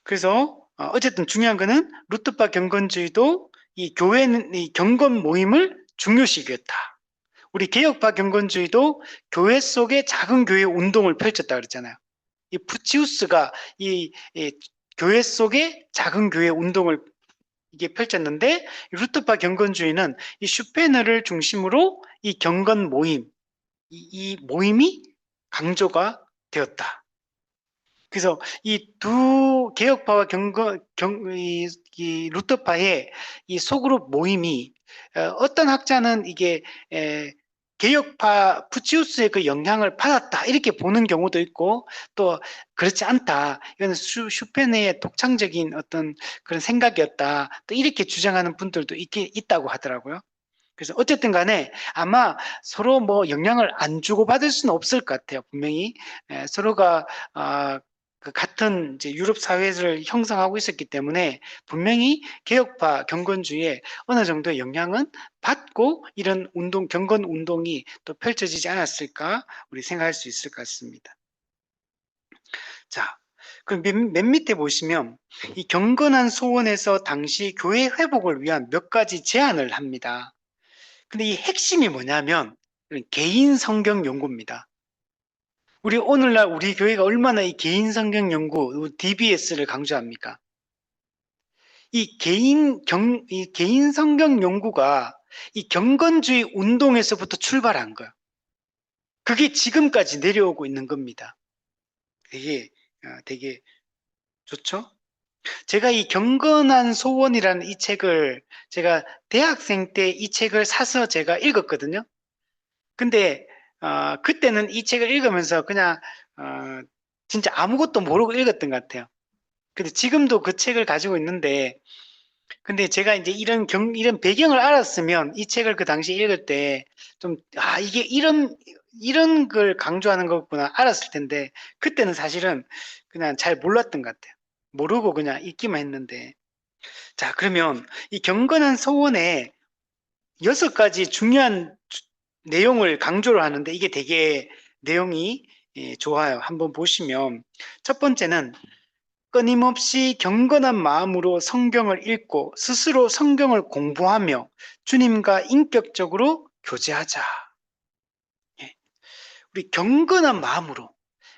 그래서 어쨌든 중요한 거는 루터파 경건주의도 이 교회는 이 경건 모임을 중요시 여겼다. 우리 개혁파 경건주의도 교회 속에 작은 교회 운동을 펼쳤다 그랬잖아요. 이 푸치우스가 이 교회 속에 작은 교회 운동을 이게 펼쳤는데, 루터파 경건주의는 이 슈페너를 중심으로 이 경건 모임, 이 모임이 강조가 되었다. 그래서 이 두 개혁파와 이 루터파의 이 소그룹 모임이 어떤 학자는 이게 개혁파 푸치우스의 그 영향을 받았다 이렇게 보는 경우도 있고, 또 그렇지 않다, 이건 슈페너의 독창적인 어떤 그런 생각이었다, 또 이렇게 주장하는 분들도 있다고 하더라고요. 그래서 어쨌든 간에 아마 서로 뭐 영향을 안 주고받을 수는 없을 것 같아요. 분명히 서로가 그 같은 이제 유럽 사회를 형성하고 있었기 때문에 분명히 개혁파 경건주의에 어느 정도의 영향은 받고 이런 경건 운동이 또 펼쳐지지 않았을까 우리 생각할 수 있을 것 같습니다. 자, 그 맨 밑에 보시면 이 경건한 소원에서 당시 교회 회복을 위한 몇 가지 제안을 합니다. 근데 이 핵심이 뭐냐면 개인 성경 연구입니다. 우리 오늘날 우리 교회가 얼마나 이 개인 성경 연구, DBS를 강조합니까? 이 개인 성경 연구가 이 경건주의 운동에서부터 출발한 거예요. 그게 지금까지 내려오고 있는 겁니다. 되게 좋죠? 제가 이 경건한 소원이라는 이 책을 제가 대학생 때 이 책을 사서 제가 읽었거든요. 근데 그때는 이 책을 읽으면서 그냥 진짜 아무것도 모르고 읽었던 것 같아요. 근데 지금도 그 책을 가지고 있는데, 근데 제가 이제 이런 배경을 알았으면 이 책을 그 당시에 읽을 때 좀, 이게 이런 걸 강조하는 거구나 알았을 텐데, 그때는 사실은 그냥 잘 몰랐던 것 같아요. 모르고 그냥 읽기만 했는데. 자, 그러면 이 경건한 서원에 6가지 중요한 내용을 강조를 하는데 이게 되게 내용이 좋아요. 한번 보시면 첫 번째는 끊임없이 경건한 마음으로 성경을 읽고 스스로 성경을 공부하며 주님과 인격적으로 교제하자. 예. 우리 경건한 마음으로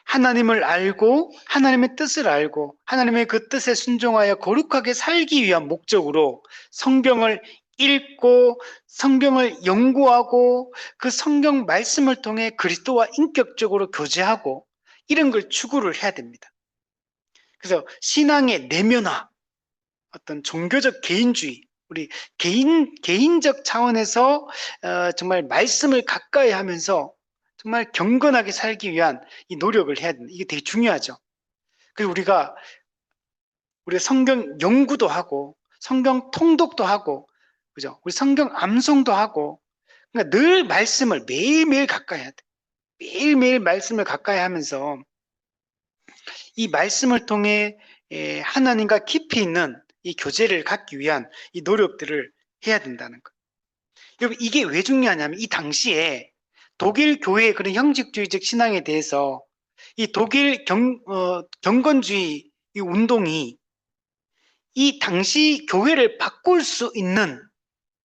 하나님을 알고 하나님의 뜻을 알고 하나님의 그 뜻에 순종하여 거룩하게 살기 위한 목적으로 성경을 읽고 성경을 연구하고 그 성경 말씀을 통해 그리스도와 인격적으로 교제하고 이런 걸 추구를 해야 됩니다. 그래서 신앙의 내면화, 어떤 종교적 개인주의, 우리 개인적 차원에서 정말 말씀을 가까이 하면서 정말 경건하게 살기 위한 이 노력을 해야 된다. 이게 되게 중요하죠. 그리고 우리가 성경 연구도 하고 성경 통독도 하고, 그죠? 우리 성경 암송도 하고, 그러니까 늘 말씀을 매일매일 가까이 해야 돼. 매일매일 말씀을 가까이 하면서 이 말씀을 통해 하나님과 깊이 있는 이 교제를 갖기 위한 이 노력들을 해야 된다는 거. 여러분, 이게 왜 중요하냐면 이 당시에 독일 교회의 그런 형식주의적 신앙에 대해서 이 독일 경건주의 이 운동이 이 당시 교회를 바꿀 수 있는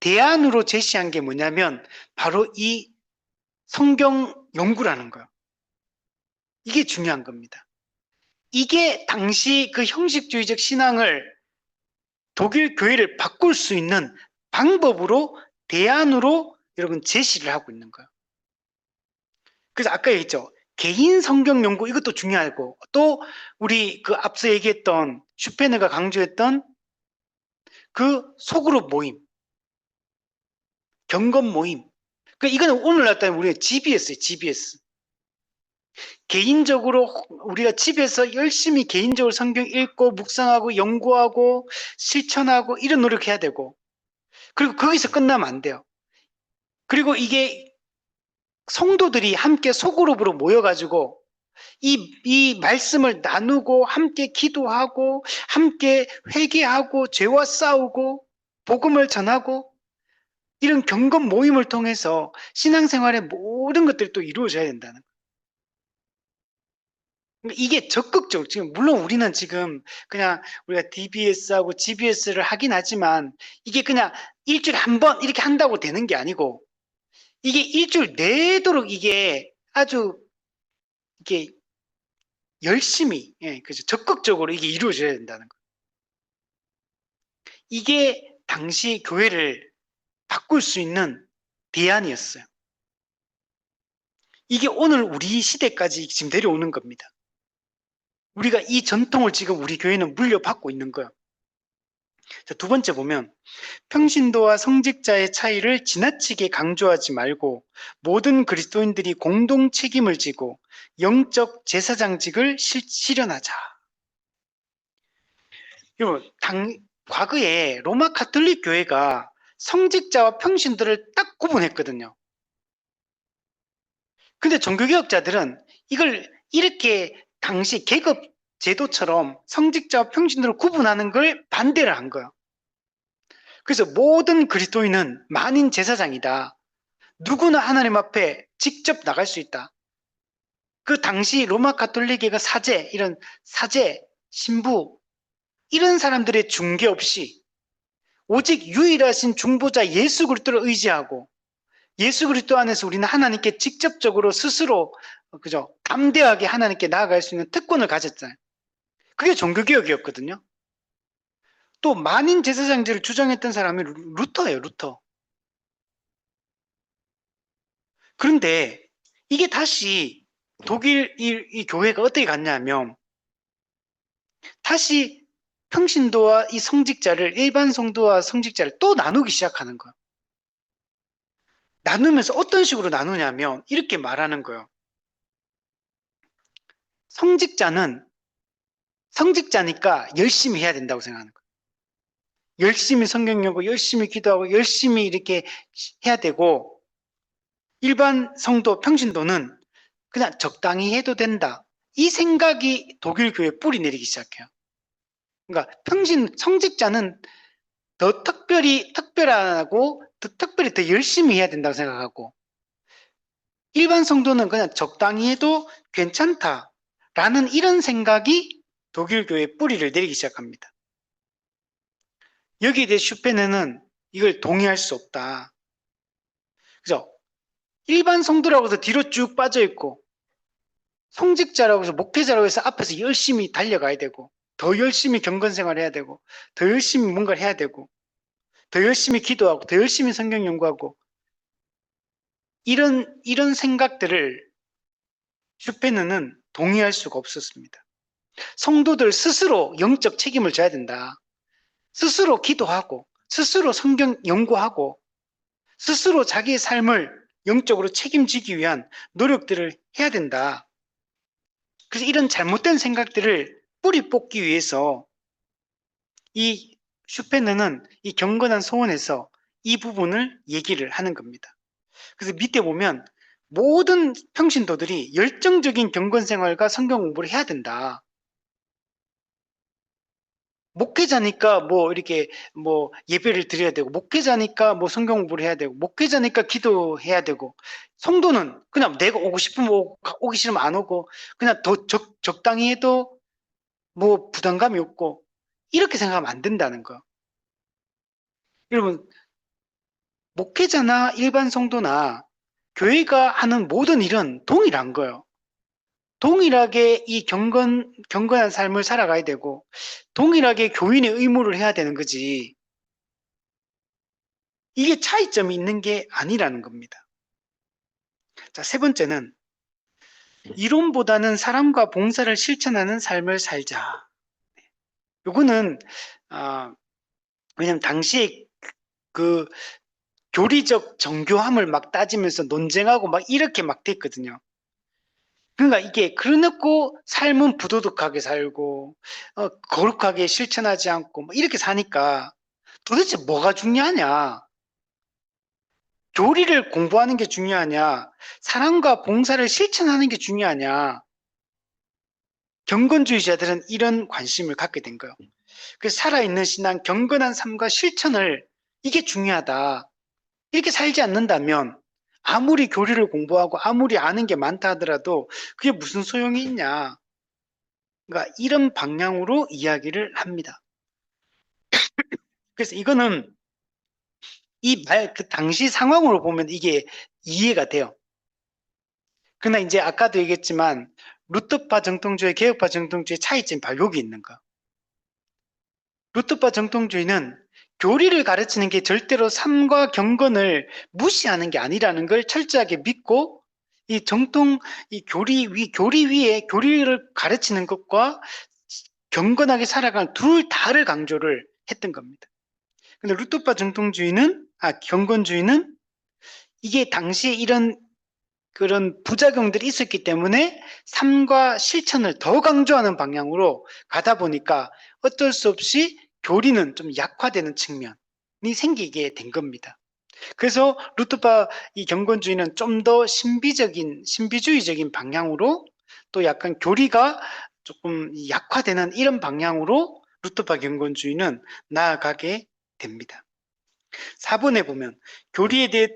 대안으로 제시한 게 뭐냐면 바로 이 성경 연구라는 거예요. 이게 중요한 겁니다. 이게 당시 그 형식주의적 신앙을 독일 교회를 바꿀 수 있는 방법으로 대안으로 여러분 제시를 하고 있는 거예요. 그래서 아까 얘기했죠. 개인 성경 연구 이것도 중요하고 또 우리 그 앞서 얘기했던 슈페너가 강조했던 그 소그룹 모임, 경건 모임. 그 이거는 오늘날 따면 우리가 GBS예요, GBS. 개인적으로 우리가 집에서 열심히 개인적으로 성경 읽고 묵상하고 연구하고 실천하고 이런 노력해야 되고, 그리고 거기서 끝나면 안 돼요. 그리고 이게 성도들이 함께 소그룹으로 모여가지고 이 말씀을 나누고 함께 기도하고 함께 회개하고 죄와 싸우고 복음을 전하고 이런 경건 모임을 통해서 신앙생활의 모든 것들이 또 이루어져야 된다는 거예요. 그러니까 이게 적극적으로 지금 물론 우리는 지금 그냥 우리가 DBS하고 GBS를 하긴 하지만 이게 그냥 일주일에 한 번 이렇게 한다고 되는 게 아니고 이게 일주일 내도록 이게 아주 이게 열심히 그죠 적극적으로 이게 이루어져야 된다는 거예요. 이게 당시 교회를 바꿀 수 있는 대안이었어요. 이게 오늘 우리 시대까지 지금 내려오는 겁니다. 우리가 이 전통을 지금 우리 교회는 물려받고 있는 거예요. 자, 두 번째 보면 평신도와 성직자의 차이를 지나치게 강조하지 말고 모든 그리스도인들이 공동 책임을 지고 영적 제사장직을 실현하자. 여러분, 과거에 로마 가톨릭 교회가 성직자와 평신도를 딱 구분했거든요. 근데 종교개혁자들은 이걸 이렇게 당시 계급 제도처럼 성직자와 평신도를 구분하는 걸 반대를 한 거예요. 그래서 모든 그리스도인은 만인 제사장이다. 누구나 하나님 앞에 직접 나갈 수 있다. 그 당시 로마 가톨릭의 사제, 이런 사제, 신부, 이런 사람들의 중개 없이 오직 유일하신 중보자 예수 그리스도를 의지하고 예수 그리스도 안에서 우리는 하나님께 직접적으로 스스로 그죠 담대하게 하나님께 나아갈 수 있는 특권을 가졌잖아요. 그게 종교개혁이었거든요. 또 만인 제사장제를 주장했던 사람이 루터예요. 루터. 그런데 이게 다시 독일 이 교회가 어떻게 갔냐면 다시 평신도와 이 성직자를 일반 성도와 성직자를 또 나누기 시작하는 거예요. 나누면서 어떤 식으로 나누냐면 이렇게 말하는 거예요. 성직자는 성직자니까 열심히 해야 된다고 생각하는 거예요. 열심히 성경 읽고 열심히 기도하고 열심히 이렇게 해야 되고 일반 성도 평신도는 그냥 적당히 해도 된다. 이 생각이 독일 교회에 뿌리 내리기 시작해요. 그러니까 성직자는 더 특별하고 더 특별히 더 열심히 해야 된다고 생각하고 일반 성도는 그냥 적당히 해도 괜찮다라는 이런 생각이 독일 교회에 뿌리를 내리기 시작합니다. 여기에 대해 슈페너는 이걸 동의할 수 없다. 그죠? 일반 성도라고 해서 뒤로 쭉 빠져 있고 성직자라고 해서 목회자라고 해서 앞에서 열심히 달려가야 되고 더 열심히 경건 생활해야 되고 더 열심히 뭔가를 해야 되고 더 열심히 기도하고 더 열심히 성경 연구하고 이런 생각들을 슈페너는 동의할 수가 없었습니다. 성도들 스스로 영적 책임을 져야 된다. 스스로 기도하고 스스로 성경 연구하고 스스로 자기의 삶을 영적으로 책임지기 위한 노력들을 해야 된다. 그래서 이런 잘못된 생각들을 뿌리 뽑기 위해서 이 슈페너는 이 경건한 소원에서 이 부분을 얘기를 하는 겁니다. 그래서 밑에 보면 모든 평신도들이 열정적인 경건 생활과 성경 공부를 해야 된다. 목회자니까 뭐 이렇게 뭐 예배를 드려야 되고 목회자니까 뭐 성경 공부를 해야 되고 목회자니까 기도해야 되고 성도는 그냥 내가 오고 싶으면 오기 싫으면 안 오고 그냥 더 적당히 해도 뭐 부담감이 없고 이렇게 생각하면 안 된다는 거. 여러분 목회자나 일반 성도나 교회가 하는 모든 일은 동일한 거예요. 동일하게 이 경건한 삶을 살아가야 되고 동일하게 교인의 의무를 해야 되는 거지. 이게 차이점이 있는 게 아니라는 겁니다. 자, 세 번째는 이론보다는 사람과 봉사를 실천하는 삶을 살자. 요거는 왜냐면 당시에 그 교리적 정교함을 막 따지면서 논쟁하고 막 이렇게 막 됐거든요. 그러니까 이게 그래놓고 삶은 부도덕하게 살고 거룩하게 실천하지 않고 뭐 이렇게 사니까 도대체 뭐가 중요하냐? 교리를 공부하는 게 중요하냐? 사랑과 봉사를 실천하는 게 중요하냐? 경건주의자들은 이런 관심을 갖게 된 거예요. 그래서 살아있는 신앙, 경건한 삶과 실천을 이게 중요하다. 이렇게 살지 않는다면 아무리 교리를 공부하고 아무리 아는 게 많다 하더라도 그게 무슨 소용이 있냐. 그러니까 이런 방향으로 이야기를 합니다. 그래서 이거는 그 당시 상황으로 보면 이게 이해가 돼요. 그러나 이제 아까도 얘기했지만 루터파 정통주의, 개혁파 정통주의 차이점이 바로 여기 있는 거. 루터파 정통주의는 교리를 가르치는 게 절대로 삶과 경건을 무시하는 게 아니라는 걸 철저하게 믿고 이 교리 위에 교리를 가르치는 것과 경건하게 살아가는 둘 다를 강조를 했던 겁니다. 근데 루터파 경건주의는 이게 당시에 이런 그런 부작용들이 있었기 때문에 삶과 실천을 더 강조하는 방향으로 가다 보니까 어쩔 수 없이 교리는 좀 약화되는 측면이 생기게 된 겁니다. 그래서 루터파 이 경건주의는 좀 더 신비주의적인 방향으로 또 약간 교리가 조금 약화되는 이런 방향으로 루터파 경건주의는 나아가게 됩니다. 4번에 보면 교리에 대해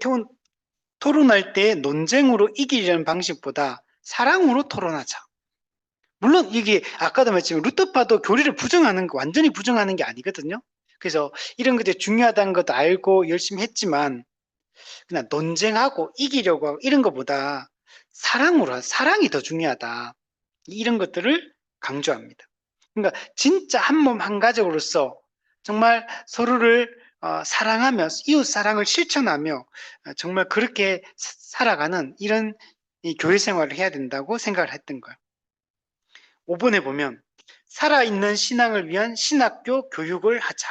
토론할 때 논쟁으로 이기려는 방식보다 사랑으로 토론하자. 물론 이게 아까도 말했지만 루터파도 교리를 완전히 부정하는 게 아니거든요. 그래서 이런 것들이 중요하다는 것도 알고 열심히 했지만 그냥 논쟁하고 이기려고 하고 이런 것보다 사랑이 더 중요하다. 이런 것들을 강조합니다. 그러니까 진짜 한 몸 한 가족으로서 정말 서로를 사랑하며 이웃 사랑을 실천하며 정말 그렇게 살아가는 이런 교회 생활을 해야 된다고 생각을 했던 거예요. 5번에 보면 살아있는 신앙을 위한 신학교 교육을 하자.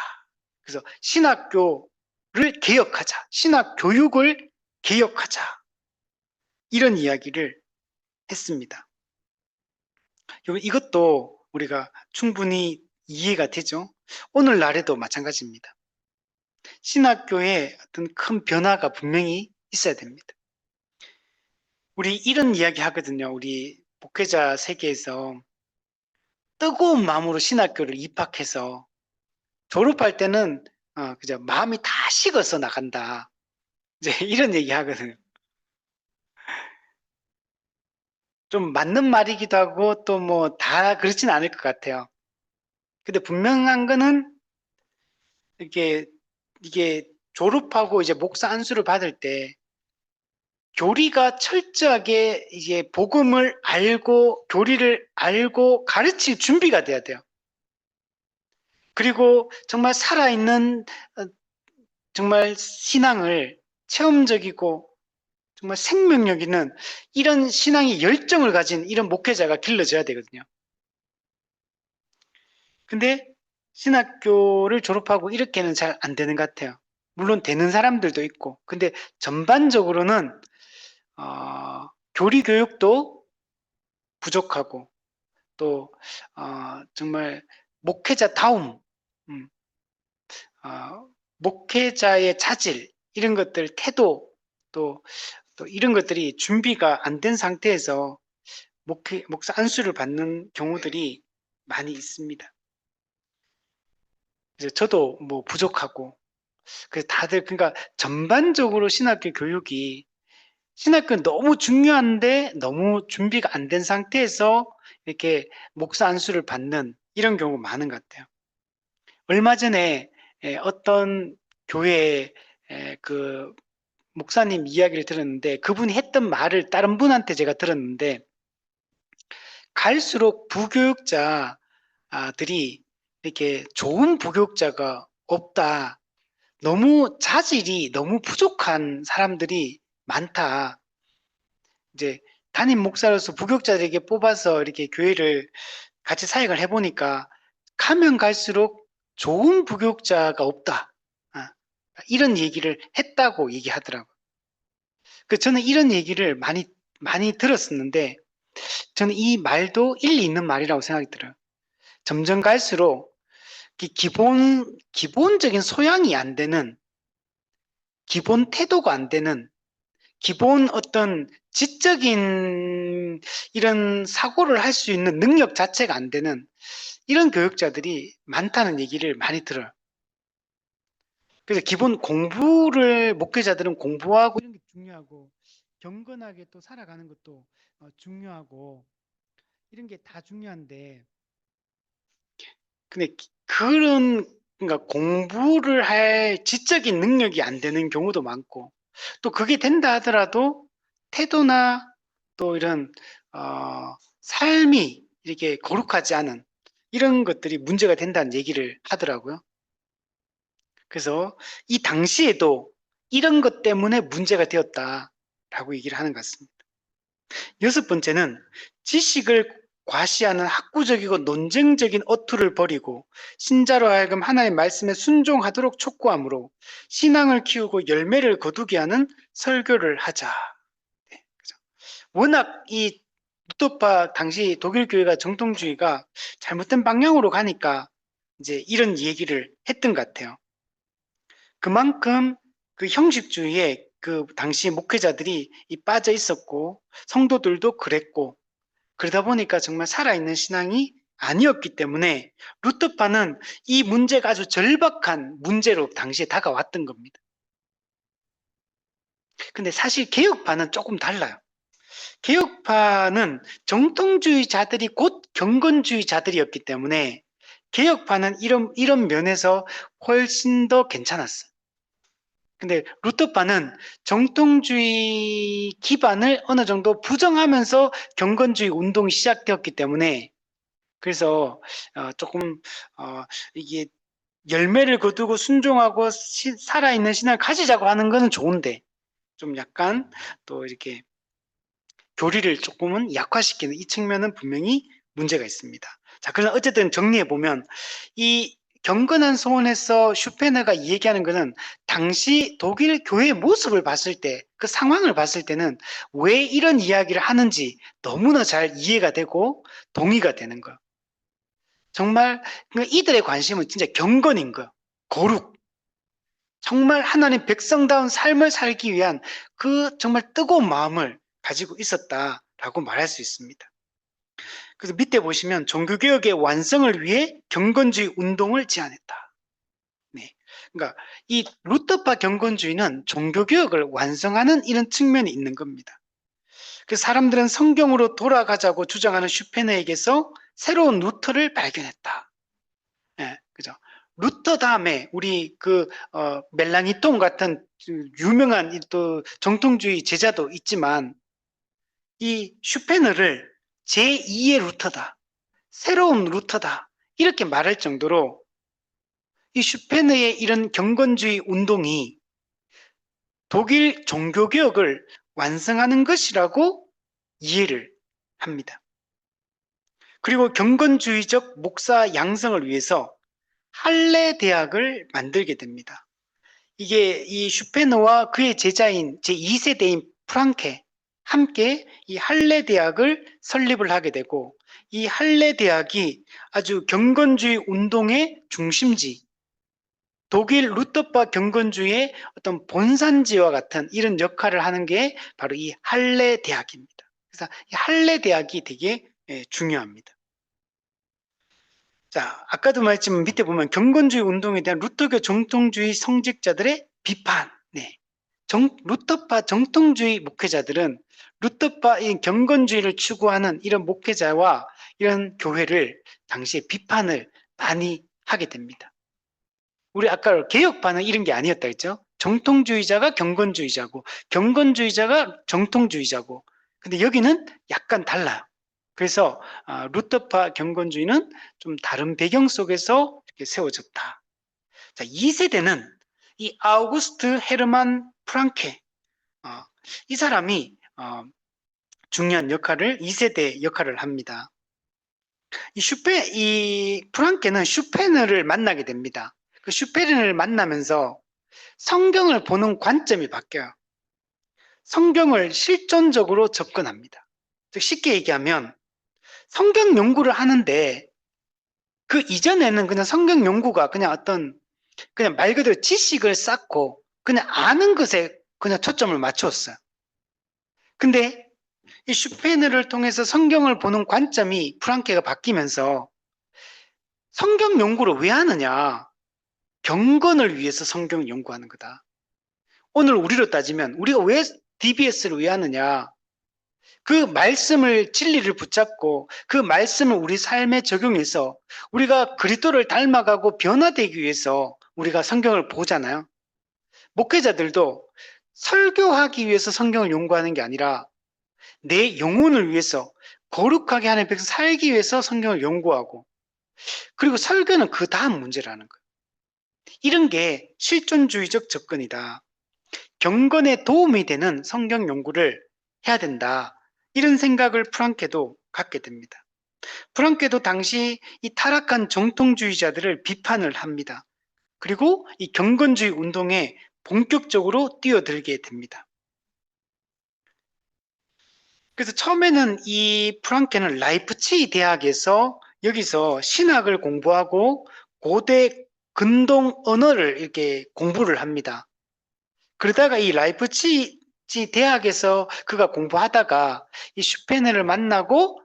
그래서 신학교를 개혁하자. 신학 교육을 개혁하자. 이런 이야기를 했습니다. 이것도 우리가 충분히 이해가 되죠. 오늘날에도 마찬가지입니다. 신학교에 어떤 큰 변화가 분명히 있어야 됩니다. 우리 이런 이야기 하거든요. 우리 목회자 세계에서 뜨거운 마음으로 신학교를 입학해서 졸업할 때는 그저 마음이 다 식어서 나간다. 이제 이런 얘기 하거든요. 좀 맞는 말이기도 하고 또 뭐 다 그렇진 않을 것 같아요. 근데 분명한 거는 이게 졸업하고 이제 목사 안수를 받을 때 교리가 철저하게 이제 복음을 알고 교리를 알고 가르칠 준비가 돼야 돼요. 그리고 정말 살아있는 정말 신앙을 체험적이고 정말 생명력 있는 이런 신앙의 열정을 가진 이런 목회자가 길러져야 되거든요. 근데 신학교를 졸업하고 이렇게는 잘 안 되는 것 같아요. 물론 되는 사람들도 있고 근데 전반적으로는 교리 교육도 부족하고 또 정말 목회자다움, 음, 목회자의 자질 이런 것들 태도 또 이런 것들이 준비가 안 된 상태에서 목사 안수를 받는 경우들이 많이 있습니다. 그래서 저도 뭐 부족하고 그래서 다들 그러니까 전반적으로 신학교는 너무 중요한데 너무 준비가 안 된 상태에서 이렇게 목사 안수를 받는 이런 경우가 많은 것 같아요. 얼마 전에 어떤 교회에 그 목사님 이야기를 들었는데 그분이 했던 말을 다른 분한테 제가 들었는데 갈수록 부교육자들이 이렇게 좋은 부교육자가 없다. 너무 자질이 너무 부족한 사람들이 많다. 이제 담임 목사로서 부교육자들에게 뽑아서 이렇게 교회를 같이 사역을 해보니까 가면 갈수록 좋은 부교육자가 없다. 이런 얘기를 했다고 얘기하더라고요. 저는 이런 얘기를 많이 들었었는데 저는 이 말도 일리 있는 말이라고 생각이 들어요. 점점 갈수록 기본적인 소양이 안 되는 기본 태도가 안 되는 기본 어떤 지적인 이런 사고를 할 수 있는 능력 자체가 안 되는 이런 교육자들이 많다는 얘기를 많이 들어요. 그래서 기본 공부를 목회자들은 공부하고 이런 게 중요하고 경건하게 또 살아가는 것도 중요하고 이런 게 다 중요한데 근데 그런 그러니까 공부를 할 지적인 능력이 안 되는 경우도 많고 또 그게 된다 하더라도 태도나 또 이런 삶이 이렇게 거룩하지 않은 이런 것들이 문제가 된다는 얘기를 하더라고요. 그래서 이 당시에도 이런 것 때문에 문제가 되었다라고 얘기를 하는 것 같습니다. 여섯 번째는 지식을 과시하는 학구적이고 논쟁적인 어투를 버리고 신자로 하여금 하나님의 말씀에 순종하도록 촉구하므로 신앙을 키우고 열매를 거두게 하는 설교를 하자. 네, 그죠. 워낙 이 루터파 당시 독일 교회가 정통주의가 잘못된 방향으로 가니까 이제 이런 얘기를 했던 것 같아요. 그만큼 그 형식주의에 그 당시 목회자들이 빠져 있었고 성도들도 그랬고 그러다 보니까 정말 살아있는 신앙이 아니었기 때문에 루터파는 이 문제가 아주 절박한 문제로 당시에 다가왔던 겁니다. 근데 사실 개혁파는 조금 달라요. 개혁파는 정통주의자들이 곧 경건주의자들이었기 때문에 개혁파는 이런 면에서 훨씬 더 괜찮았어요. 근데 루터파는 정통주의 기반을 어느 정도 부정하면서 경건주의 운동이 시작되었기 때문에 그래서 조금 이게 열매를 거두고 순종하고 살아있는 신앙을 가지자고 하는 것은 좋은데 좀 약간 또 이렇게 교리를 조금은 약화시키는 이 측면은 분명히 문제가 있습니다. 자, 그래서 어쨌든 정리해 보면 이 경건한 소원에서 슈페너가 얘기하는 것은 당시 독일 교회의 모습을 봤을 때, 그 상황을 봤을 때는 왜 이런 이야기를 하는지 너무나 잘 이해가 되고 동의가 되는 거. 정말 이들의 관심은 진짜 경건인 거, 거룩. 정말 하나님 백성다운 삶을 살기 위한 그 정말 뜨거운 마음을 가지고 있었다라고 말할 수 있습니다. 그래서 밑에 보시면 종교개혁의 완성을 위해 경건주의 운동을 제안했다. 네. 그러니까 이 루터파 경건주의는 종교개혁을 완성하는 이런 측면이 있는 겁니다. 그래서 사람들은 성경으로 돌아가자고 주장하는 슈페너에게서 새로운 루터를 발견했다. 예, 그죠. 루터 다음에 우리 멜라니톤 같은 유명한 또 정통주의 제자도 있지만 이 슈페너를 제2의 루터다. 새로운 루터다. 이렇게 말할 정도로 이 슈페너의 이런 경건주의 운동이 독일 종교개혁을 완성하는 것이라고 이해를 합니다. 그리고 경건주의적 목사 양성을 위해서 할레 대학을 만들게 됩니다. 이게 이 슈페너와 그의 제자인 제2세대인 프랑케 함께 이 할레 대학을 설립을 하게 되고 이 할레 대학이 아주 경건주의 운동의 중심지, 독일 루터파 경건주의의 어떤 본산지와 같은 이런 역할을 하는 게 바로 이 할레 대학입니다. 그래서 이 할레 대학이 되게 중요합니다. 자, 아까도 말했지만 밑에 보면 경건주의 운동에 대한 루터교 정통주의 성직자들의 비판. 네. 루터파 정통주의 목회자들은 루터파 경건주의를 추구하는 이런 목회자와 이런 교회를 당시에 비판을 많이 하게 됩니다. 우리 아까 개혁파는 이런 게 아니었다 했죠. 정통주의자가 경건주의자고 경건주의자가 정통주의자고 근데 여기는 약간 달라요. 그래서 루터파 경건주의는 좀 다른 배경 속에서 이렇게 세워졌다. 자, 2세대는 이 아우구스트 헤르만 프랑케 이 사람이 중요한 역할을 2세대 역할을 합니다. 이 프랑케는 슈페너를 만나게 됩니다. 그 슈페너를 만나면서 성경을 보는 관점이 바뀌어요. 성경을 실존적으로 접근합니다. 즉 쉽게 얘기하면 성경 연구를 하는데 그 이전에는 그냥 성경 연구가 그냥 말 그대로 지식을 쌓고 그냥 아는 것에 그냥 초점을 맞추었어요. 근데 이 슈페너를 통해서 성경을 보는 관점이 프랑케가 바뀌면서 성경 연구를 왜 하느냐? 경건을 위해서 성경을 연구하는 거다. 오늘 우리로 따지면 우리가 왜 DBS를 왜 하느냐? 그 말씀을 진리를 붙잡고 그 말씀을 우리 삶에 적용해서 우리가 그리스도를 닮아가고 변화되기 위해서 우리가 성경을 보잖아요. 목회자들도 설교하기 위해서 성경을 연구하는 게 아니라 내 영혼을 위해서 거룩하게 하는 백성 살기 위해서 성경을 연구하고 그리고 설교는 그 다음 문제라는 거예요. 이런 게 실존주의적 접근이다. 경건에 도움이 되는 성경 연구를 해야 된다. 이런 생각을 프랑케도 갖게 됩니다. 프랑케도 당시 이 타락한 정통주의자들을 비판을 합니다. 그리고 이 경건주의 운동에 본격적으로 뛰어들게 됩니다. 그래서 처음에는 이 프랑케는 라이프치히 대학에서 여기서 신학을 공부하고 고대 근동 언어를 이렇게 공부를 합니다. 그러다가 이 라이프치히 대학에서 그가 공부하다가 이 슈페너를 만나고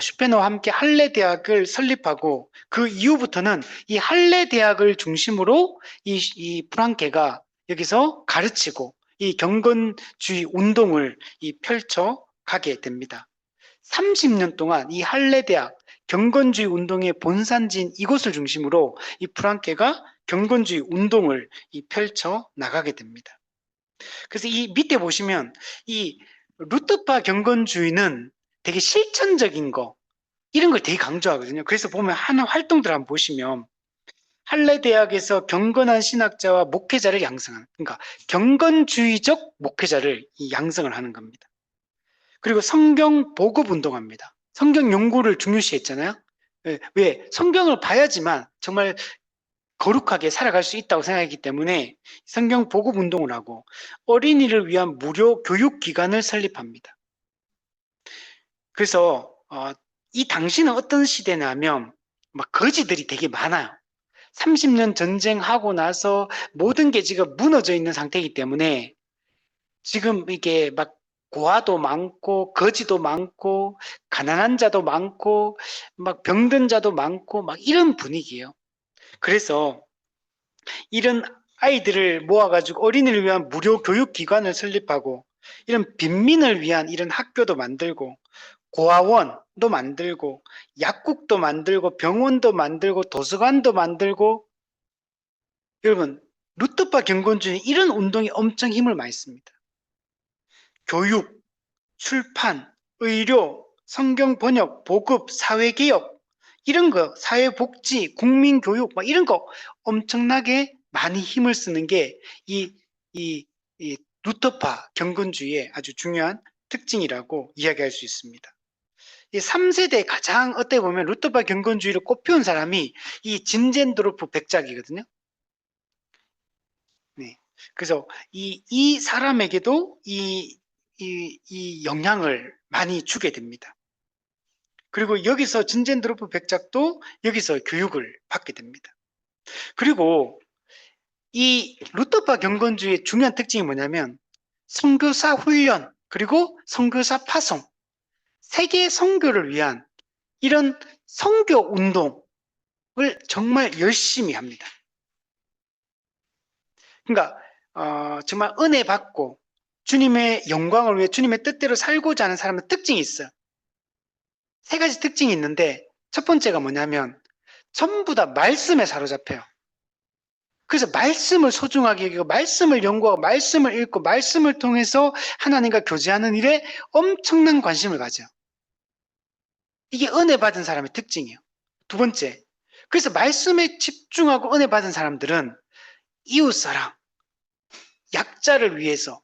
슈페너와 함께 할레 대학을 설립하고 그 이후부터는 이 할레 대학을 중심으로 이 프랑케가 여기서 가르치고 이 경건주의 운동을 펼쳐 가게 됩니다. 30년 동안 이 할레 대학 경건주의 운동의 본산지인 이곳을 중심으로 이 프랑케가 경건주의 운동을 펼쳐 나가게 됩니다. 그래서 이 밑에 보시면 이 루터파 경건주의는 되게 실천적인 거 이런 걸 되게 강조하거든요. 그래서 보면 하나 활동들 한번 보시면 할레 대학에서 경건한 신학자와 목회자를 양성하는 그러니까 경건주의적 목회자를 양성을 하는 겁니다. 그리고 성경 보급 운동합니다. 성경 연구를 중요시했잖아요. 왜? 성경을 봐야지만 정말 거룩하게 살아갈 수 있다고 생각했기 때문에 성경 보급 운동을 하고 어린이를 위한 무료 교육기관을 설립합니다. 그래서 이 당시는 어떤 시대냐면 막 거지들이 되게 많아요. 30년 전쟁하고 나서 모든 게 지금 무너져 있는 상태이기 때문에 지금 이게 막 고아도 많고 거지도 많고 가난한 자도 많고 막 병든 자도 많고 막 이런 분위기예요. 그래서 이런 아이들을 모아가지고 어린이를 위한 무료 교육기관을 설립하고 이런 빈민을 위한 이런 학교도 만들고 고아원도 만들고 약국도 만들고 병원도 만들고 도서관도 만들고 여러분 루터파 경건주의 이런 운동이 엄청 힘을 많이 씁니다. 교육, 출판, 의료, 성경 번역, 보급, 사회개혁 이런 거 사회복지, 국민교육 막 이런 거 엄청나게 많이 힘을 쓰는 게 이 루터파 경건주의의 아주 중요한 특징이라고 이야기할 수 있습니다. 이 3세대 가장 어떻게 보면 루터파 경건주의를 꼽혀온 사람이 이 진젠도르프 백작이거든요. 네. 그래서 이 사람에게도 이 영향을 많이 주게 됩니다. 그리고 여기서 진젠도르프 백작도 여기서 교육을 받게 됩니다. 그리고 이 루터파 경건주의의 중요한 특징이 뭐냐면 선교사 훈련 그리고 선교사 파송 세계 선교를 위한 이런 선교 운동을 정말 열심히 합니다. 그러니까 정말 은혜 받고 주님의 영광을 위해 주님의 뜻대로 살고자 하는 사람의 특징이 있어요. 세 가지 특징이 있는데 첫 번째가 뭐냐면 전부 다 말씀에 사로잡혀요. 그래서 말씀을 소중하게 여기고 말씀을 연구하고 말씀을 읽고 말씀을 통해서 하나님과 교제하는 일에 엄청난 관심을 가져요. 이게 은혜 받은 사람의 특징이에요. 두 번째, 그래서 말씀에 집중하고 은혜 받은 사람들은 이웃사랑, 약자를 위해서,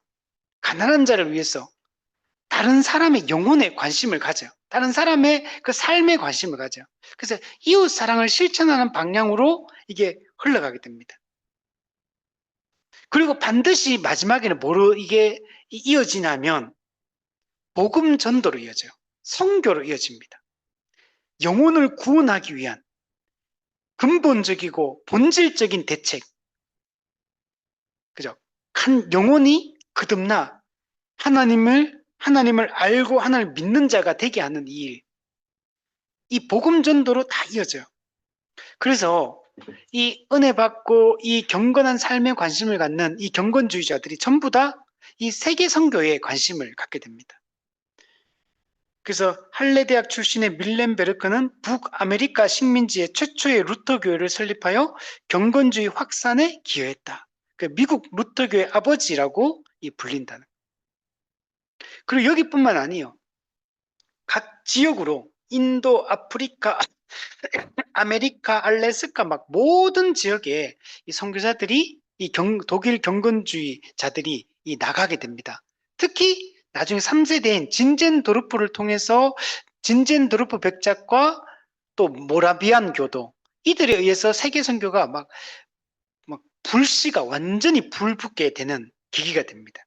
가난한 자를 위해서 다른 사람의 영혼에 관심을 가져요. 다른 사람의 그 삶에 관심을 가져요. 그래서 이웃사랑을 실천하는 방향으로 이게 흘러가게 됩니다. 그리고 반드시 마지막에는 뭐로 이게 이어지냐면 복음 전도로 이어져요. 선교로 이어집니다. 영혼을 구원하기 위한 근본적이고 본질적인 대책. 그죠? 한 영혼이 거듭나 하나님을 알고 하나님을 믿는 자가 되게 하는 이 일, 이 복음 전도로 다 이어져요. 그래서 이 은혜 받고 이 경건한 삶에 관심을 갖는 이 경건주의자들이 전부 다 이 세계 선교에 관심을 갖게 됩니다. 그래서 할레 대학 출신의 밀렌 베르크는 북아메리카 식민지의 최초의 루터 교회를 설립하여 경건주의 확산에 기여했다. 그 미국 루터 교회 아버지라고 불린다는. 그리고 여기뿐만 아니에요. 각 지역으로 인도, 아프리카, 아메리카, 알래스카 막 모든 지역에 이 선교사들이 독일 경건주의자들이 나가게 됩니다. 특히 나중에 3세대인 진젠도르프를 통해서 진젠도르프 백작과 또 모라비안 교도 이들에 의해서 세계 선교가 막 불씨가 완전히 불붙게 되는 계기가 됩니다.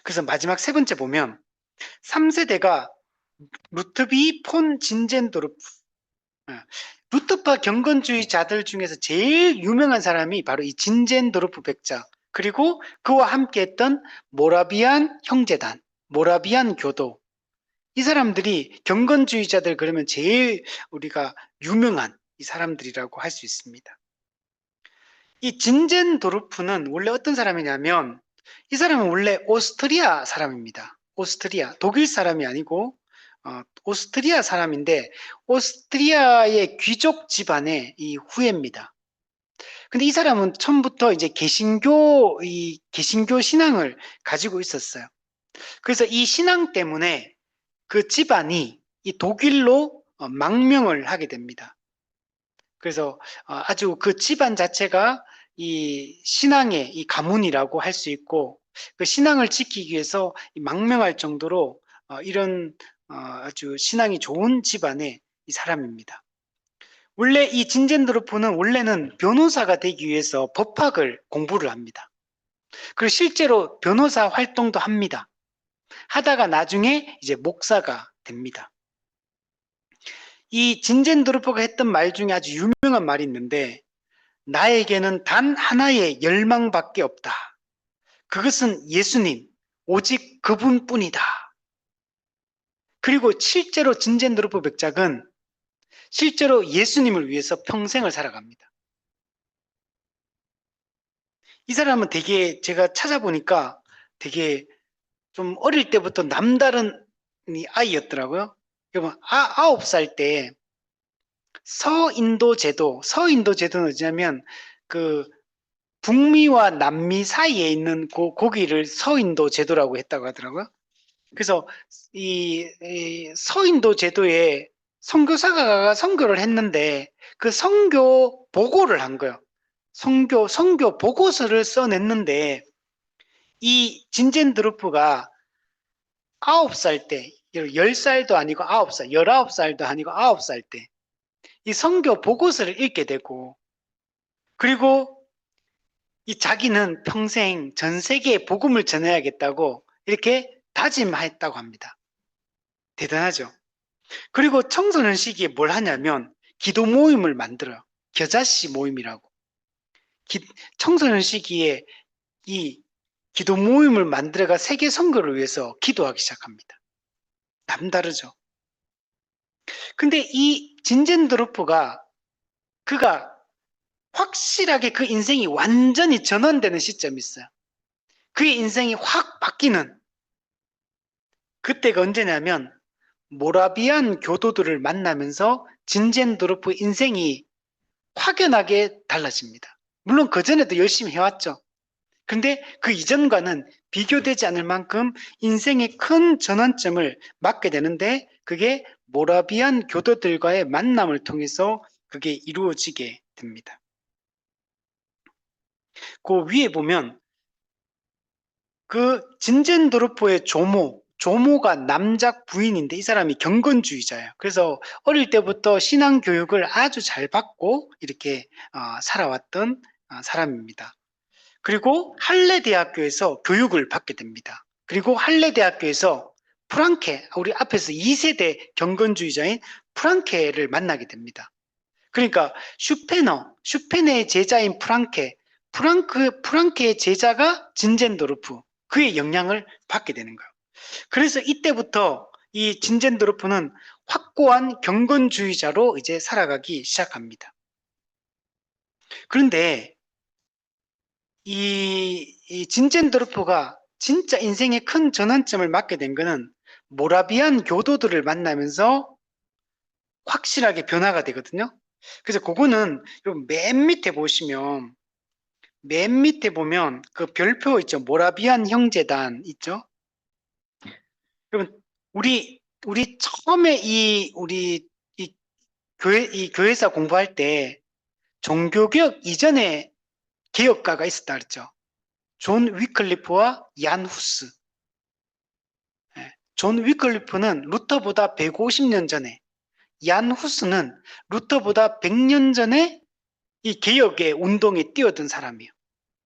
그래서 마지막 세 번째 보면 3세대가 루트비 폰 진젠도르프, 루터파 경건주의자들 중에서 제일 유명한 사람이 바로 이 진젠도르프 백작, 그리고 그와 함께했던 모라비안 형제단, 모라비안 교도. 이 사람들이 경건주의자들 그러면 제일 우리가 유명한 이 사람들이라고 할 수 있습니다. 이 진젠도르프는 원래 어떤 사람이냐면 이 사람은 원래 오스트리아 사람입니다. 오스트리아, 독일 사람이 아니고 오스트리아 사람인데 오스트리아의 귀족 집안의 이 후예입니다. 근데 이 사람은 처음부터 이제 개신교 신앙을 가지고 있었어요. 그래서 이 신앙 때문에 그 집안이 이 독일로 망명을 하게 됩니다. 그래서 아주 그 집안 자체가 이 신앙의 이 가문이라고 할 수 있고 그 신앙을 지키기 위해서 망명할 정도로 이런 아주 신앙이 좋은 집안의 이 사람입니다. 원래 이 진젠도르프는 원래는 변호사가 되기 위해서 법학을 공부를 합니다. 그리고 실제로 변호사 활동도 합니다. 하다가 나중에 이제 목사가 됩니다. 이 진젠도르프가 했던 말 중에 아주 유명한 말이 있는데 나에게는 단 하나의 열망밖에 없다. 그것은 예수님, 오직 그분뿐이다. 그리고 실제로 진젠도르프 백작은 실제로 예수님을 위해서 평생을 살아갑니다. 이 사람은 되게 제가 찾아보니까 되게 좀 어릴 때부터 남다른 아이였더라고요. 여러분, 9살 때 서인도 제도는 어디냐면 그 북미와 남미 사이에 있는 고기를 서인도 제도라고 했다고 하더라고요. 그래서 이 서인도 제도에 선교사가 선교를 했는데 그 선교 보고를 한 거예요. 선교 보고서를 써냈는데 이 진젠드루프가 9살 때, 10살도 아니고 9살, 19살도 아니고 9살 때 이 선교 보고서를 읽게 되고 그리고 이 자기는 평생 전 세계에 복음을 전해야겠다고 이렇게 다짐했다고 합니다. 대단하죠. 그리고 청소년 시기에 뭘 하냐면 기도 모임을 만들어요. 겨자씨 모임이라고. 청소년 시기에 이 기도 모임을 만들어가 세계 선교를 위해서 기도하기 시작합니다. 남다르죠. 근데 이 진젠드로프가 그가 확실하게 그 인생이 완전히 전환되는 시점이 있어요. 그의 인생이 확 바뀌는 그때가 언제냐면 모라비안 교도들을 만나면서 진젠도르프 인생이 확연하게 달라집니다. 물론 그전에도 열심히 해왔죠. 근데 그 이전과는 비교되지 않을 만큼 인생의 큰 전환점을 맞게 되는데 그게 모라비안 교도들과의 만남을 통해서 그게 이루어지게 됩니다. 그 위에 보면 그 진젠도르프의 조모가 남작 부인인데 이 사람이 경건주의자예요. 그래서 어릴 때부터 신앙 교육을 아주 잘 받고 이렇게 살아왔던 사람입니다. 그리고 할레 대학교에서 교육을 받게 됩니다. 그리고 할레 대학교에서 프랑케, 우리 앞에서 2세대 경건주의자인 프랑케를 만나게 됩니다. 그러니까 슈페너의 제자인 프랑케의 제자가 진젠도르프, 그의 영향을 받게 되는 거예요. 그래서 이때부터 이 진젠도르프는 확고한 경건주의자로 이제 살아가기 시작합니다. 그런데 이 진젠도르프가 진짜 인생의 큰 전환점을 맞게 된 거는 모라비안 교도들을 만나면서 확실하게 변화가 되거든요. 그래서 그거는 맨 밑에 보시면 맨 밑에 보면 그 별표 있죠. 모라비안 형제단 있죠. 여러분 우리 처음에 이 교회사 공부할 때 종교개혁 이전에 개혁가가 있었다 그랬죠. 존 위클리프와 얀 후스. 예, 존 위클리프는 루터보다 150년 전에, 얀 후스는 루터보다 100년 전에 이 개혁의 운동에 뛰어든 사람이에요.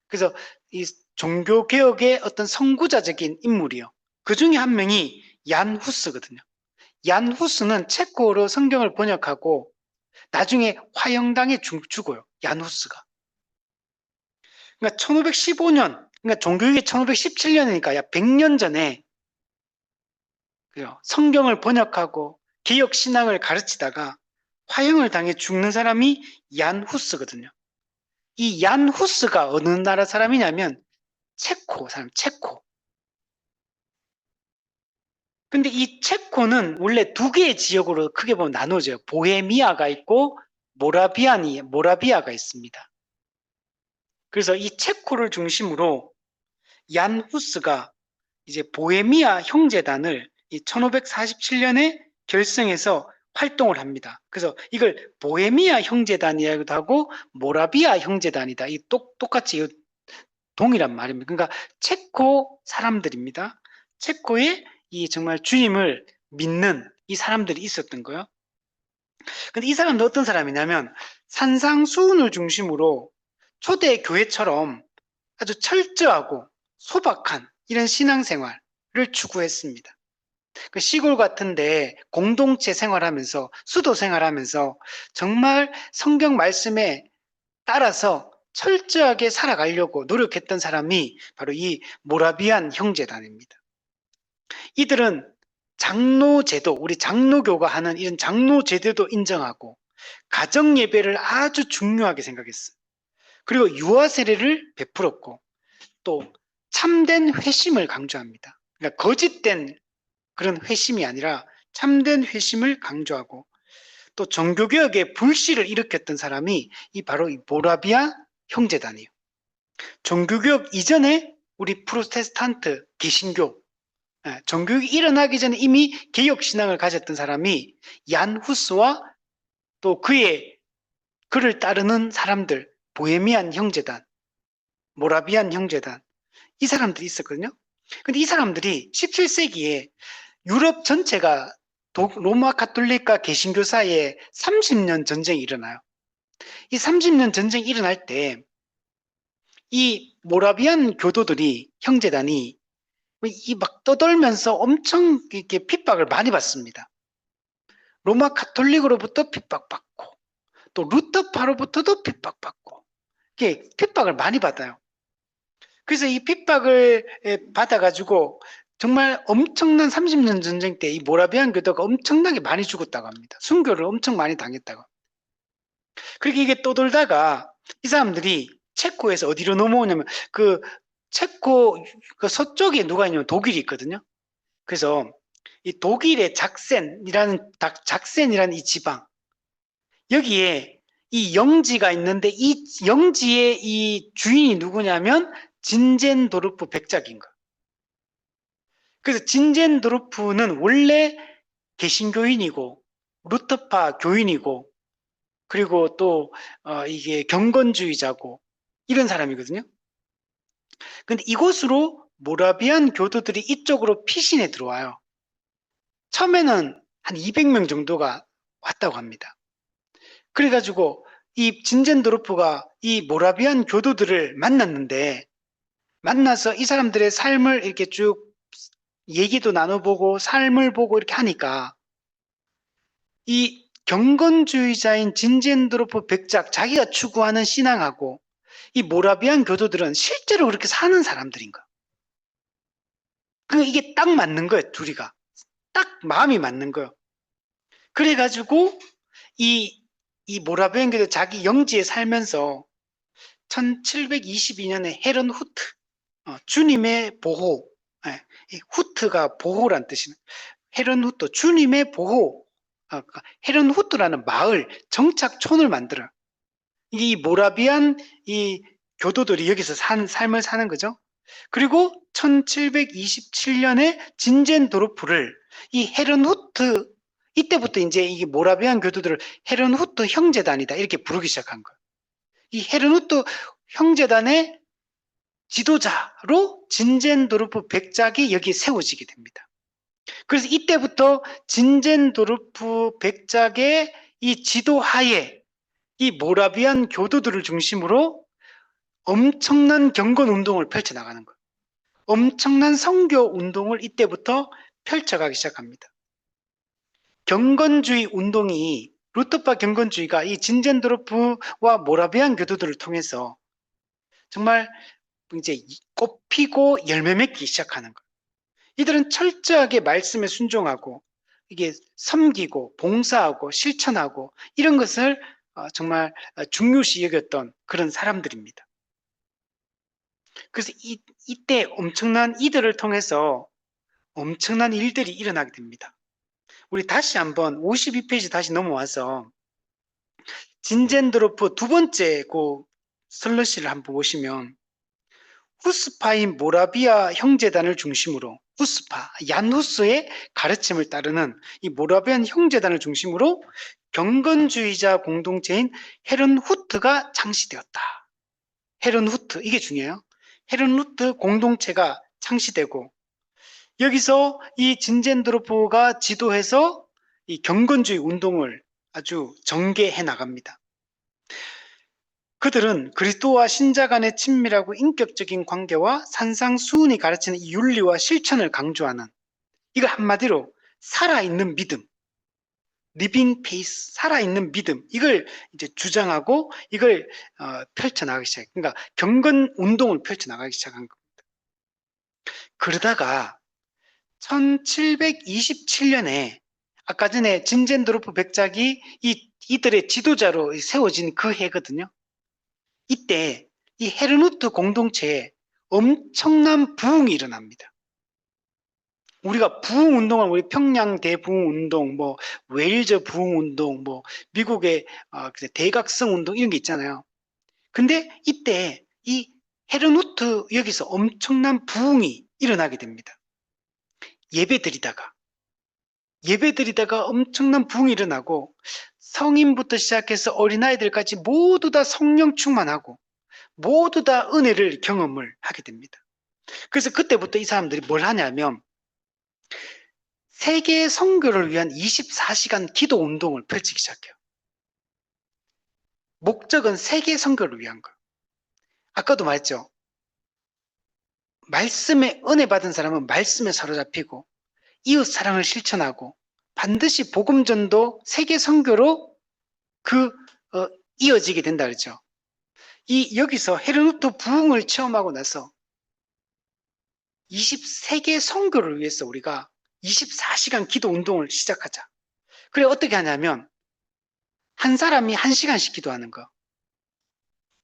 그래서 이 종교개혁의 어떤 선구자적인 인물이요. 그 중에 한 명이 얀 후스거든요. 얀 후스는 체코어로 성경을 번역하고 나중에 화영당에 죽어요. 얀 후스가. 그러니까 1515년, 그러니까 종교개혁이 1517년이니까 약 100년 전에 성경을 번역하고 개혁 신앙을 가르치다가 화형을 당해 죽는 사람이 얀 후스거든요. 이 얀 후스가 어느 나라 사람이냐면 체코 사람, 체코. 근데 이 체코는 원래 두 개의 지역으로 크게 보면 나눠져요. 보헤미아가 있고 모라비아가 있습니다. 그래서 이 체코를 중심으로 얀 후스가 이제 보헤미아 형제단을 1547년에 결성해서 활동을 합니다. 그래서 이걸 보헤미아 형제단이라고도 하고 모라비아 형제단이다. 이 똑같이 동일한 말입니다. 그러니까 체코 사람들입니다. 체코의 이 정말 주님을 믿는 이 사람들이 있었던 거예요. 근데 이 사람도 어떤 사람이냐면 산상수훈을 중심으로 초대 교회처럼 아주 철저하고 소박한 이런 신앙생활을 추구했습니다. 그 시골 같은데 공동체 생활하면서 수도 생활하면서 정말 성경 말씀에 따라서 철저하게 살아가려고 노력했던 사람이 바로 이 모라비안 형제단입니다. 이들은 장로제도, 우리 장로교가 하는 이런 장로제도도 인정하고 가정 예배를 아주 중요하게 생각했어요. 그리고 유아 세례를 베풀었고 또 참된 회심을 강조합니다. 그러니까 거짓된 그런 회심이 아니라 참된 회심을 강조하고 또 종교개혁의 불씨를 일으켰던 사람이 바로 이 모라비아 형제단이에요. 종교개혁 이전에 우리 프로테스탄트 개신교 종교개혁이 일어나기 전에 이미 개혁신앙을 가졌던 사람이 얀 후스와 또 그를 따르는 사람들 보헤미안 형제단, 모라비안 형제단 이 사람들이 있었거든요. 근데 이 사람들이 17세기에 유럽 전체가 로마 가톨릭과 개신교 사이에 30년 전쟁이 일어나요. 이 30년 전쟁이 일어날 때 이 모라비안 교도들이 형제단이 막 떠돌면서 엄청 이렇게 핍박을 많이 받습니다. 로마 가톨릭으로부터 핍박받고 또 루터파로부터도 핍박받고 이렇게 핍박을 많이 받아요. 그래서 이 핍박을 받아가지고 정말 엄청난 30년 전쟁 때 이 모라비안 교도가 엄청나게 많이 죽었다고 합니다. 순교를 엄청 많이 당했다고. 그렇게 이게 떠돌다가 이 사람들이 체코에서 어디로 넘어오냐면 그 체코 그 서쪽에 누가 있냐면 독일이 있거든요. 그래서 이 독일의 작센이라는 이 지방 여기에 이 영지가 있는데 이 영지의 이 주인이 누구냐면 진젠도르프 백작인 거예요. 그래서 진젠도르프는 원래 개신교인이고 루터파 교인이고 그리고 또 이게 경건주의자고 이런 사람이거든요. 근데 이곳으로 모라비안 교도들이 이쪽으로 피신해 들어와요. 처음에는 한 200명 정도가 왔다고 합니다. 그래가지고 이 진젠도르프가 이 모라비안 교도들을 만났는데 만나서 이 사람들의 삶을 이렇게 쭉 얘기도 나눠보고 삶을 보고 이렇게 하니까 이 경건주의자인 진젠도르프 백작 자기가 추구하는 신앙하고 이 모라비안 교도들은 실제로 그렇게 사는 사람들인 거야. 이게 딱 맞는 거예요, 둘이가. 딱 마음이 맞는 거예요. 그래가지고 이 모라비안교도 자기 영지에 살면서 1722년에 헤른 후트, 주님의 보호, 이 후트가 보호란 뜻이네. 헤른 후트, 주님의 보호, 헤른 후트라는 마을, 정착촌을 만들어. 이 모라비안 이 교도들이 여기서 삶을 사는 거죠. 그리고 1727년에 진젠도르프를 이 헤른후트, 이때부터 이제 이게 모라비안 교도들을 헤른후트 형제단이다 이렇게 부르기 시작한 거예요. 이 헤른후트 형제단의 지도자로 진젠도르프 백작이 여기 세워지게 됩니다. 그래서 이때부터 진젠도르프 백작의 이 지도하에 이 모라비안 교도들을 중심으로 엄청난 경건 운동을 펼쳐나가는 거예요. 엄청난 선교 운동을 이때부터 펼쳐가기 시작합니다. 경건주의 운동이, 루터파 경건주의가 이 진젠도르프와 모라비안 교도들을 통해서 정말 이제 꽃피고 열매 맺기 시작하는 거예요. 이들은 철저하게 말씀에 순종하고 이게 섬기고 봉사하고 실천하고 이런 것을 정말 중요시 여겼던 그런 사람들입니다. 그래서 이때 엄청난 이들을 통해서 엄청난 일들이 일어나게 됩니다. 우리 다시 한번 52페이지 다시 넘어와서 진젠드로프 두 번째 그 슬러시를 한번 보시면 후스파인 모라비아 형제단을 중심으로 후스파, 얀후스의 가르침을 따르는 이 모라비안 형제단을 중심으로 경건주의자 공동체인 헤른후트가 창시되었다. 헤른후트, 이게 중요해요. 헤른후트 공동체가 창시되고 여기서 이 진젠드로프가 지도해서 이 경건주의 운동을 아주 전개해 나갑니다. 그들은 그리스도와 신자 간의 친밀하고 인격적인 관계와 산상수훈이 가르치는 이 윤리와 실천을 강조하는, 이걸 한마디로 살아있는 믿음, 리빙 페이스, 살아있는 믿음, 이걸 이제 주장하고 이걸 펼쳐나가기 시작. 그러니까 경건 운동을 펼쳐나가기 시작한 겁니다. 그러다가 1727년에 아까 전에 진젠도르프 백작이 이들의 지도자로 세워진 그 해거든요. 이때 이 헤르누트 공동체에 엄청난 부흥이 일어납니다. 우리가 부흥 운동을 우리 평양 대부흥 운동, 뭐 웨일즈 부흥 운동, 뭐 미국의 대각성 운동 이런 게 있잖아요. 근데 이때 이 헤르누트 여기서 엄청난 부흥이 일어나게 됩니다. 예배드리다가 엄청난 부흥이 일어나고 성인부터 시작해서 어린아이들까지 모두 다 성령 충만하고 모두 다 은혜를 경험을 하게 됩니다. 그래서 그때부터 이 사람들이 뭘 하냐면 세계 선교를 위한 24시간 기도 운동을 펼치기 시작해요. 목적은 세계 선교를 위한 거. 아까도 말했죠. 말씀에 은혜 받은 사람은 말씀에 사로잡히고 이웃 사랑을 실천하고 반드시 복음 전도 세계 선교로 이어지게 된다 그랬죠. 여기서 헤르누트 부흥을 체험하고 나서 20세계 선교를 위해서 우리가 24시간 기도 운동을 시작하자. 그래 어떻게 하냐면 한 사람이 1시간씩 기도하는 거.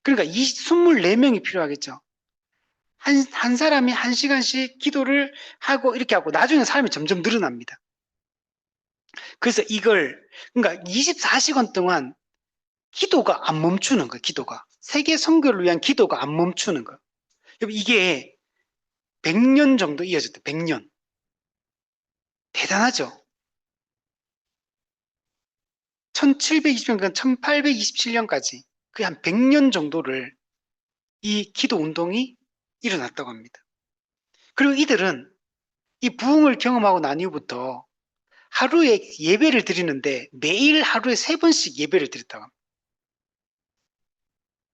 그러니까 24명이 필요하겠죠. 한 사람이 1시간씩 기도를 하고 이렇게 하고 나중에 사람이 점점 늘어납니다. 그래서 그러니까 24시간 동안 기도가 안 멈추는 거예요. 기도가. 세계 선교를 위한 기도가 안 멈추는 거예요. 이게 100년 정도 이어졌대. 100년. 대단하죠. 1720년, 1827년까지 그 한 100년 정도를 이 기도 운동이 일어났다고 합니다. 그리고 이들은 이 부흥을 경험하고 난 이후부터 하루에 예배를 드리는데 매일 하루에 3번씩 예배를 드렸다고 합니다.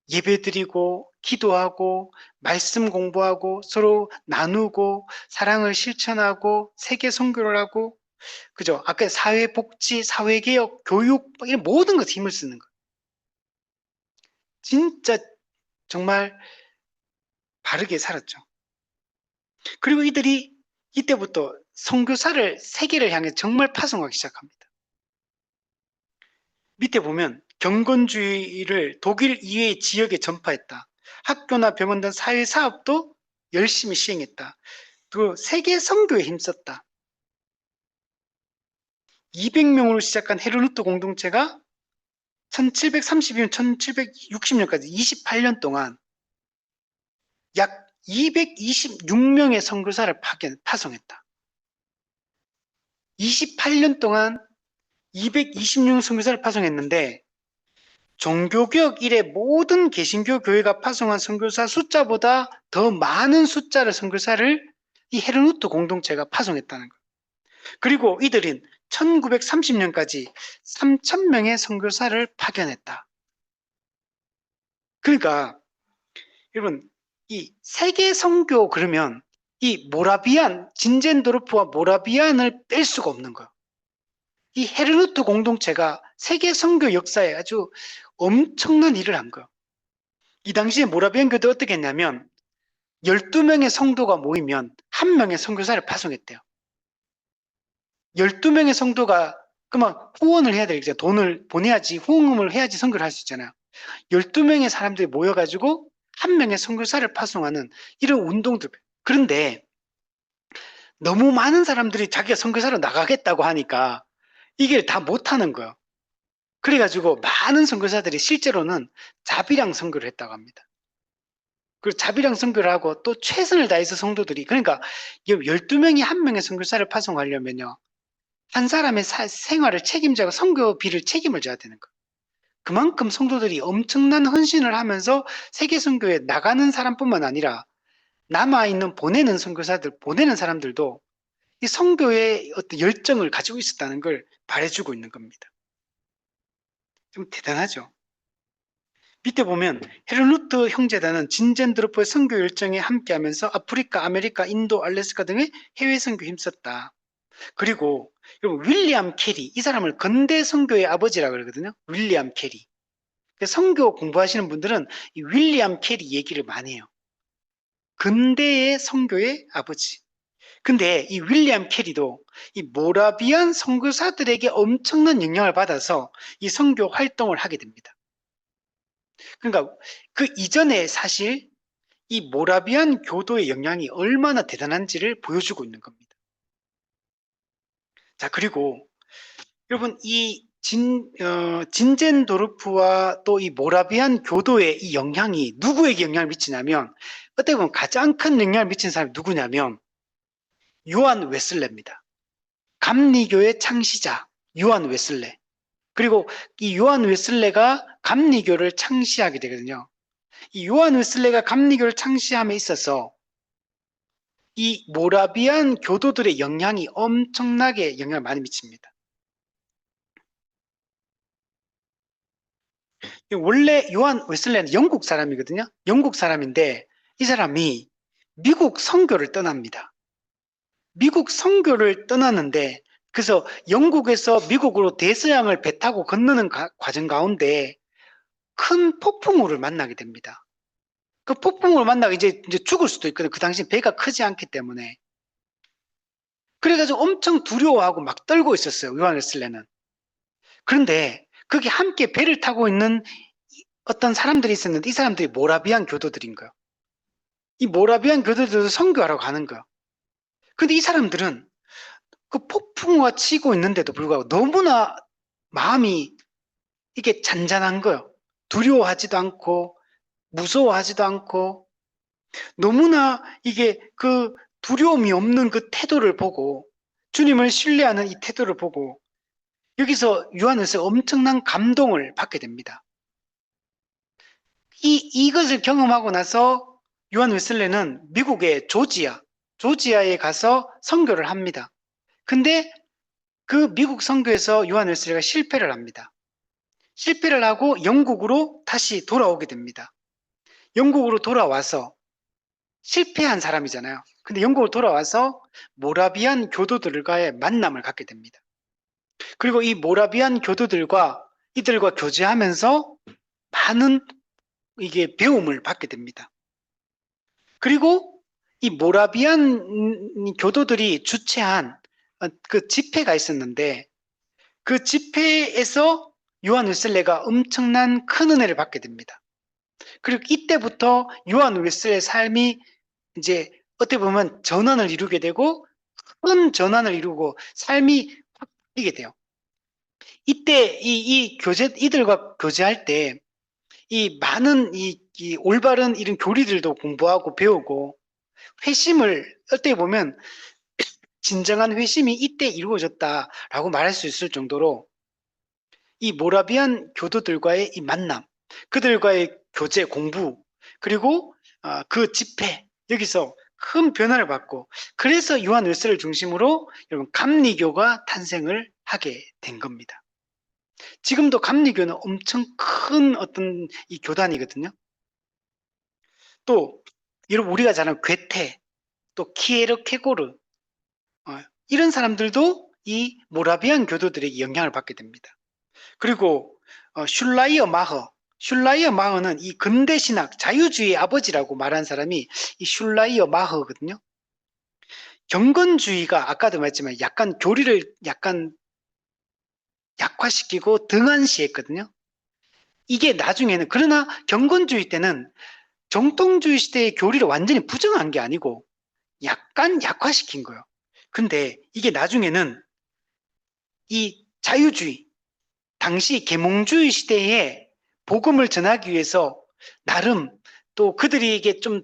예배 드리고 기도하고 말씀 공부하고 서로 나누고 사랑을 실천하고 세계 선교를 하고 그죠? 아까 사회복지, 사회개혁, 교육 이런 모든 것에 힘을 쓰는 거. 진짜 정말 바르게 살았죠. 그리고 이들이 이때부터 선교사를 세계를 향해 정말 파송하기 시작합니다. 밑에 보면 경건주의를 독일 이외의 지역에 전파했다. 학교나 병원 등 사회 사업도 열심히 시행했다. 또 세계 선교에 힘썼다. 200명으로 시작한 헤르누트 공동체가 1732년, 1760년까지 28년 동안 약 226명의 선교사를 파송했다. 28년 동안 226 선교사를 파송했는데 종교개혁 이래 모든 개신교 교회가 파송한 선교사 숫자보다 더 많은 숫자의 선교사를 이 헤르누트 공동체가 파송했다는 거예요. 그리고 이들은 1930년까지 3,000명의 선교사를 파견했다. 그러니까 여러분 이 세계 선교 그러면 이 모라비안 진젠도르프와 모라비안을 뺄 수가 없는 거예요. 이 헤르누트 공동체가 세계 선교 역사에 아주 엄청난 일을 한 거예요. 이 당시에 모라비안 교도 어떻게 했냐면 12명의 성도가 모이면 1명의 선교사를 파송했대요. 12명의 성도가 그만 후원을 해야 되겠죠. 돈을 보내야지 후원금을 해야지 선교를 할 수 있잖아요. 12명의 사람들이 모여가지고 1명의 선교사를 파송하는 이런 운동들. 그런데 너무 많은 사람들이 자기가 선교사로 나가겠다고 하니까 이게 다 못하는 거예요. 그래가지고 많은 선교사들이 실제로는 자비랑 선교를 했다고 합니다. 그리고 자비랑 선교를 하고 또 최선을 다해서 성도들이 그러니까 12명이 1명의 선교사를 파송하려면요. 한 사람의 생활을 책임져서 선교비를 책임을 져야 되는 거예요. 그만큼 성도들이 엄청난 헌신을 하면서 세계 선교에 나가는 사람뿐만 아니라 남아있는 보내는 선교사들, 보내는 사람들도 이 선교의 어떤 열정을 가지고 있었다는 걸 말해주고 있는 겁니다. 좀 대단하죠. 밑에 보면 헤르누트 형제단은 진젠드로프의 선교 열정에 함께하면서 아프리카, 아메리카, 인도, 알래스카 등의 해외 선교에 힘썼다. 그리고 윌리엄 캐리, 이 사람을 근대 선교의 아버지라고 그러거든요. 윌리엄 캐리. 선교 공부하시는 분들은 이 윌리엄 캐리 얘기를 많이 해요. 근대의 선교의 아버지. 근데 이 윌리엄 캐리도 이 모라비안 선교사들에게 엄청난 영향을 받아서 이 선교 활동을 하게 됩니다. 그러니까 그 이전에 사실 이 모라비안 교도의 영향이 얼마나 대단한지를 보여주고 있는 겁니다. 자, 그리고 여러분 이 진젠도르프와 또 이 모라비안 교도의 이 영향이 누구에게 영향을 미치냐면 어떻게 보면 가장 큰 영향을 미친 사람이 누구냐면 요한 웨슬레입니다. 감리교의 창시자 요한 웨슬레. 그리고 이 요한 웨슬레가 감리교를 창시하게 되거든요. 이 요한 웨슬레가 감리교를 창시함에 있어서 이 모라비안 교도들의 영향이 엄청나게 영향을 많이 미칩니다. 원래 요한 웨슬레는 영국 사람이거든요. 영국 사람인데 이 사람이 미국 선교를 떠납니다. 미국 선교를 떠났는데 그래서 영국에서 미국으로 대서양을 배 타고 건너는 과정 가운데 큰 폭풍우를 만나게 됩니다. 그 폭풍우를 만나고 이제 죽을 수도 있거든요. 그 당시 배가 크지 않기 때문에. 그래가지고 엄청 두려워하고 막 떨고 있었어요. 요한 웨슬레는. 그런데 거기 함께 배를 타고 있는 어떤 사람들이 있었는데 이 사람들이 모라비안 교도들인 거예요. 이 모라비안 교도들도 선교하러 가는 거예요. 근데 이 사람들은 그 폭풍우가 치고 있는데도 불구하고 너무나 마음이 이게 잔잔한 거예요. 두려워하지도 않고 무서워하지도 않고 너무나 이게 그 두려움이 없는 그 태도를 보고 주님을 신뢰하는 이 태도를 보고 여기서 요한에서 엄청난 감동을 받게 됩니다. 이것을 경험하고 나서 요한 웨슬레는 미국의 조지아에 가서 선교를 합니다. 근데 그 미국 선교에서 요한 웨슬레가 실패를 합니다. 실패를 하고 영국으로 다시 돌아오게 됩니다. 영국으로 돌아와서 실패한 사람이잖아요. 근데 영국으로 돌아와서 모라비안 교도들과의 만남을 갖게 됩니다. 그리고 이 모라비안 교도들과 이들과 교제하면서 많은 이게 배움을 받게 됩니다. 그리고 이 모라비안 교도들이 주최한 그 집회가 있었는데 그 집회에서 요한 웨슬레가 엄청난 큰 은혜를 받게 됩니다. 그리고 이때부터 요한 웨슬레의 삶이 이제 어떻게 보면 전환을 이루게 되고 큰 전환을 이루고 삶이 확 바뀌게 돼요. 이때 이들과 교제할 때 이 많은 이 올바른 이런 교리들도 공부하고 배우고 회심을 어떻게 보면 진정한 회심이 이때 이루어졌다라고 말할 수 있을 정도로 이 모라비안 교도들과의 이 만남, 그들과의 교제 공부, 그리고 그 집회, 여기서 큰 변화를 받고 그래서 요한 웨슬레를 중심으로 여러분 감리교가 탄생을 하게 된 겁니다. 지금도 감리교는 엄청 큰 어떤 이 교단이거든요. 또 여러분 우리가 잘 아는 괴테, 또 키에르케고르 이런 사람들도 이 모라비안 교도들에게 영향을 받게 됩니다. 그리고 슐라이어 마허, 슐라이어 마허는 이 근대 신학 자유주의의 아버지라고 말한 사람이 이 슐라이어 마허거든요. 경건주의가 아까도 말했지만 약간 교리를 약간 약화시키고 등한시했거든요. 이게 나중에는 그러나 경건주의 때는 정통주의 시대의 교리를 완전히 부정한 게 아니고 약간 약화시킨 거예요. 근데 이게 나중에는 이 자유주의, 당시 계몽주의 시대에 복음을 전하기 위해서 나름 또 그들에게 좀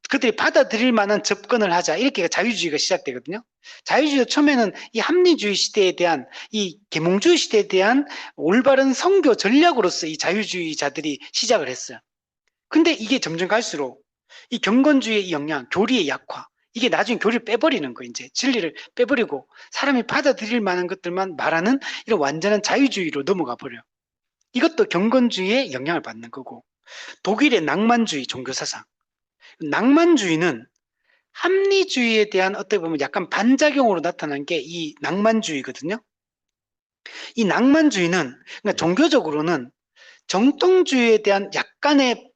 그들이 받아들일 만한 접근을 하자 이렇게 자유주의가 시작되거든요. 자유주의가 처음에는 이 합리주의 시대에 대한 이 계몽주의 시대에 대한 올바른 선교 전략으로서 이 자유주의자들이 시작을 했어요. 근데 이게 점점 갈수록 이 경건주의의 영향, 교리의 약화, 이게 나중에 교리를 빼버리는 거예요. 이제 진리를 빼버리고 사람이 받아들일 만한 것들만 말하는 이런 완전한 자유주의로 넘어가 버려요. 이것도 경건주의의 영향을 받는 거고 독일의 낭만주의 종교사상, 낭만주의는 합리주의에 대한 어떻게 보면 약간 반작용으로 나타난 게 이 낭만주의거든요. 이 낭만주의는 그러니까 종교적으로는 정통주의에 대한 약간의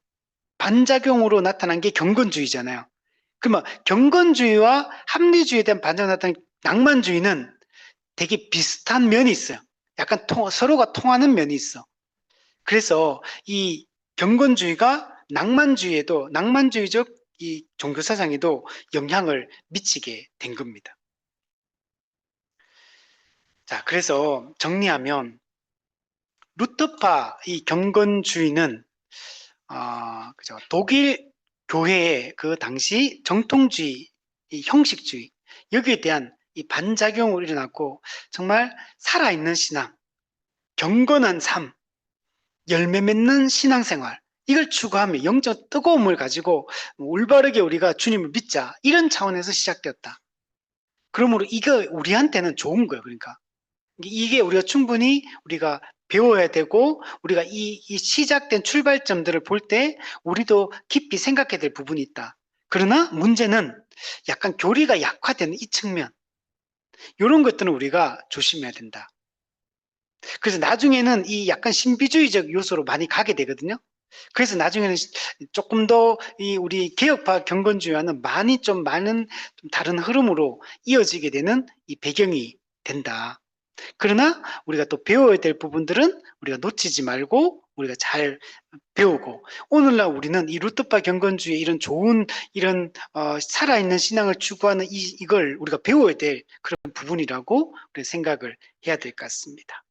반작용으로 나타난 게 경건주의잖아요. 그러면 경건주의와 합리주의에 대한 반작용으로 나타난 낭만주의는 되게 비슷한 면이 있어요. 약간 서로가 통하는 면이 있어. 그래서 이 경건주의가 낭만주의에도 낭만주의적 이 종교 사상에도 영향을 미치게 된 겁니다. 자, 그래서 정리하면 루터파 이 경건주의는 그죠. 독일 교회의 그 당시 정통주의, 이 형식주의 여기에 대한 이 반작용으로 일어났고 정말 살아있는 신앙, 경건한 삶, 열매 맺는 신앙생활 이걸 추구하며 영적 뜨거움을 가지고 올바르게 우리가 주님을 믿자 이런 차원에서 시작되었다. 그러므로 이거 우리한테는 좋은 거예요. 그러니까 이게 우리가 충분히 우리가 배워야 되고 우리가 이 시작된 출발점들을 볼 때 우리도 깊이 생각해야 될 부분이 있다. 그러나 문제는 약간 교리가 약화되는 이 측면 이런 것들은 우리가 조심해야 된다. 그래서 나중에는 이 약간 신비주의적 요소로 많이 가게 되거든요. 그래서 나중에는 조금 더 이 우리 개혁파 경건주의와는 많이 좀 많은 좀 다른 흐름으로 이어지게 되는 이 배경이 된다. 그러나 우리가 또 배워야 될 부분들은 우리가 놓치지 말고 우리가 잘 배우고 오늘날 우리는 이 루터파 경건주의 이런 좋은 이런 살아있는 신앙을 추구하는 이걸 우리가 배워야 될 그런 부분이라고 우리 생각을 해야 될 것 같습니다.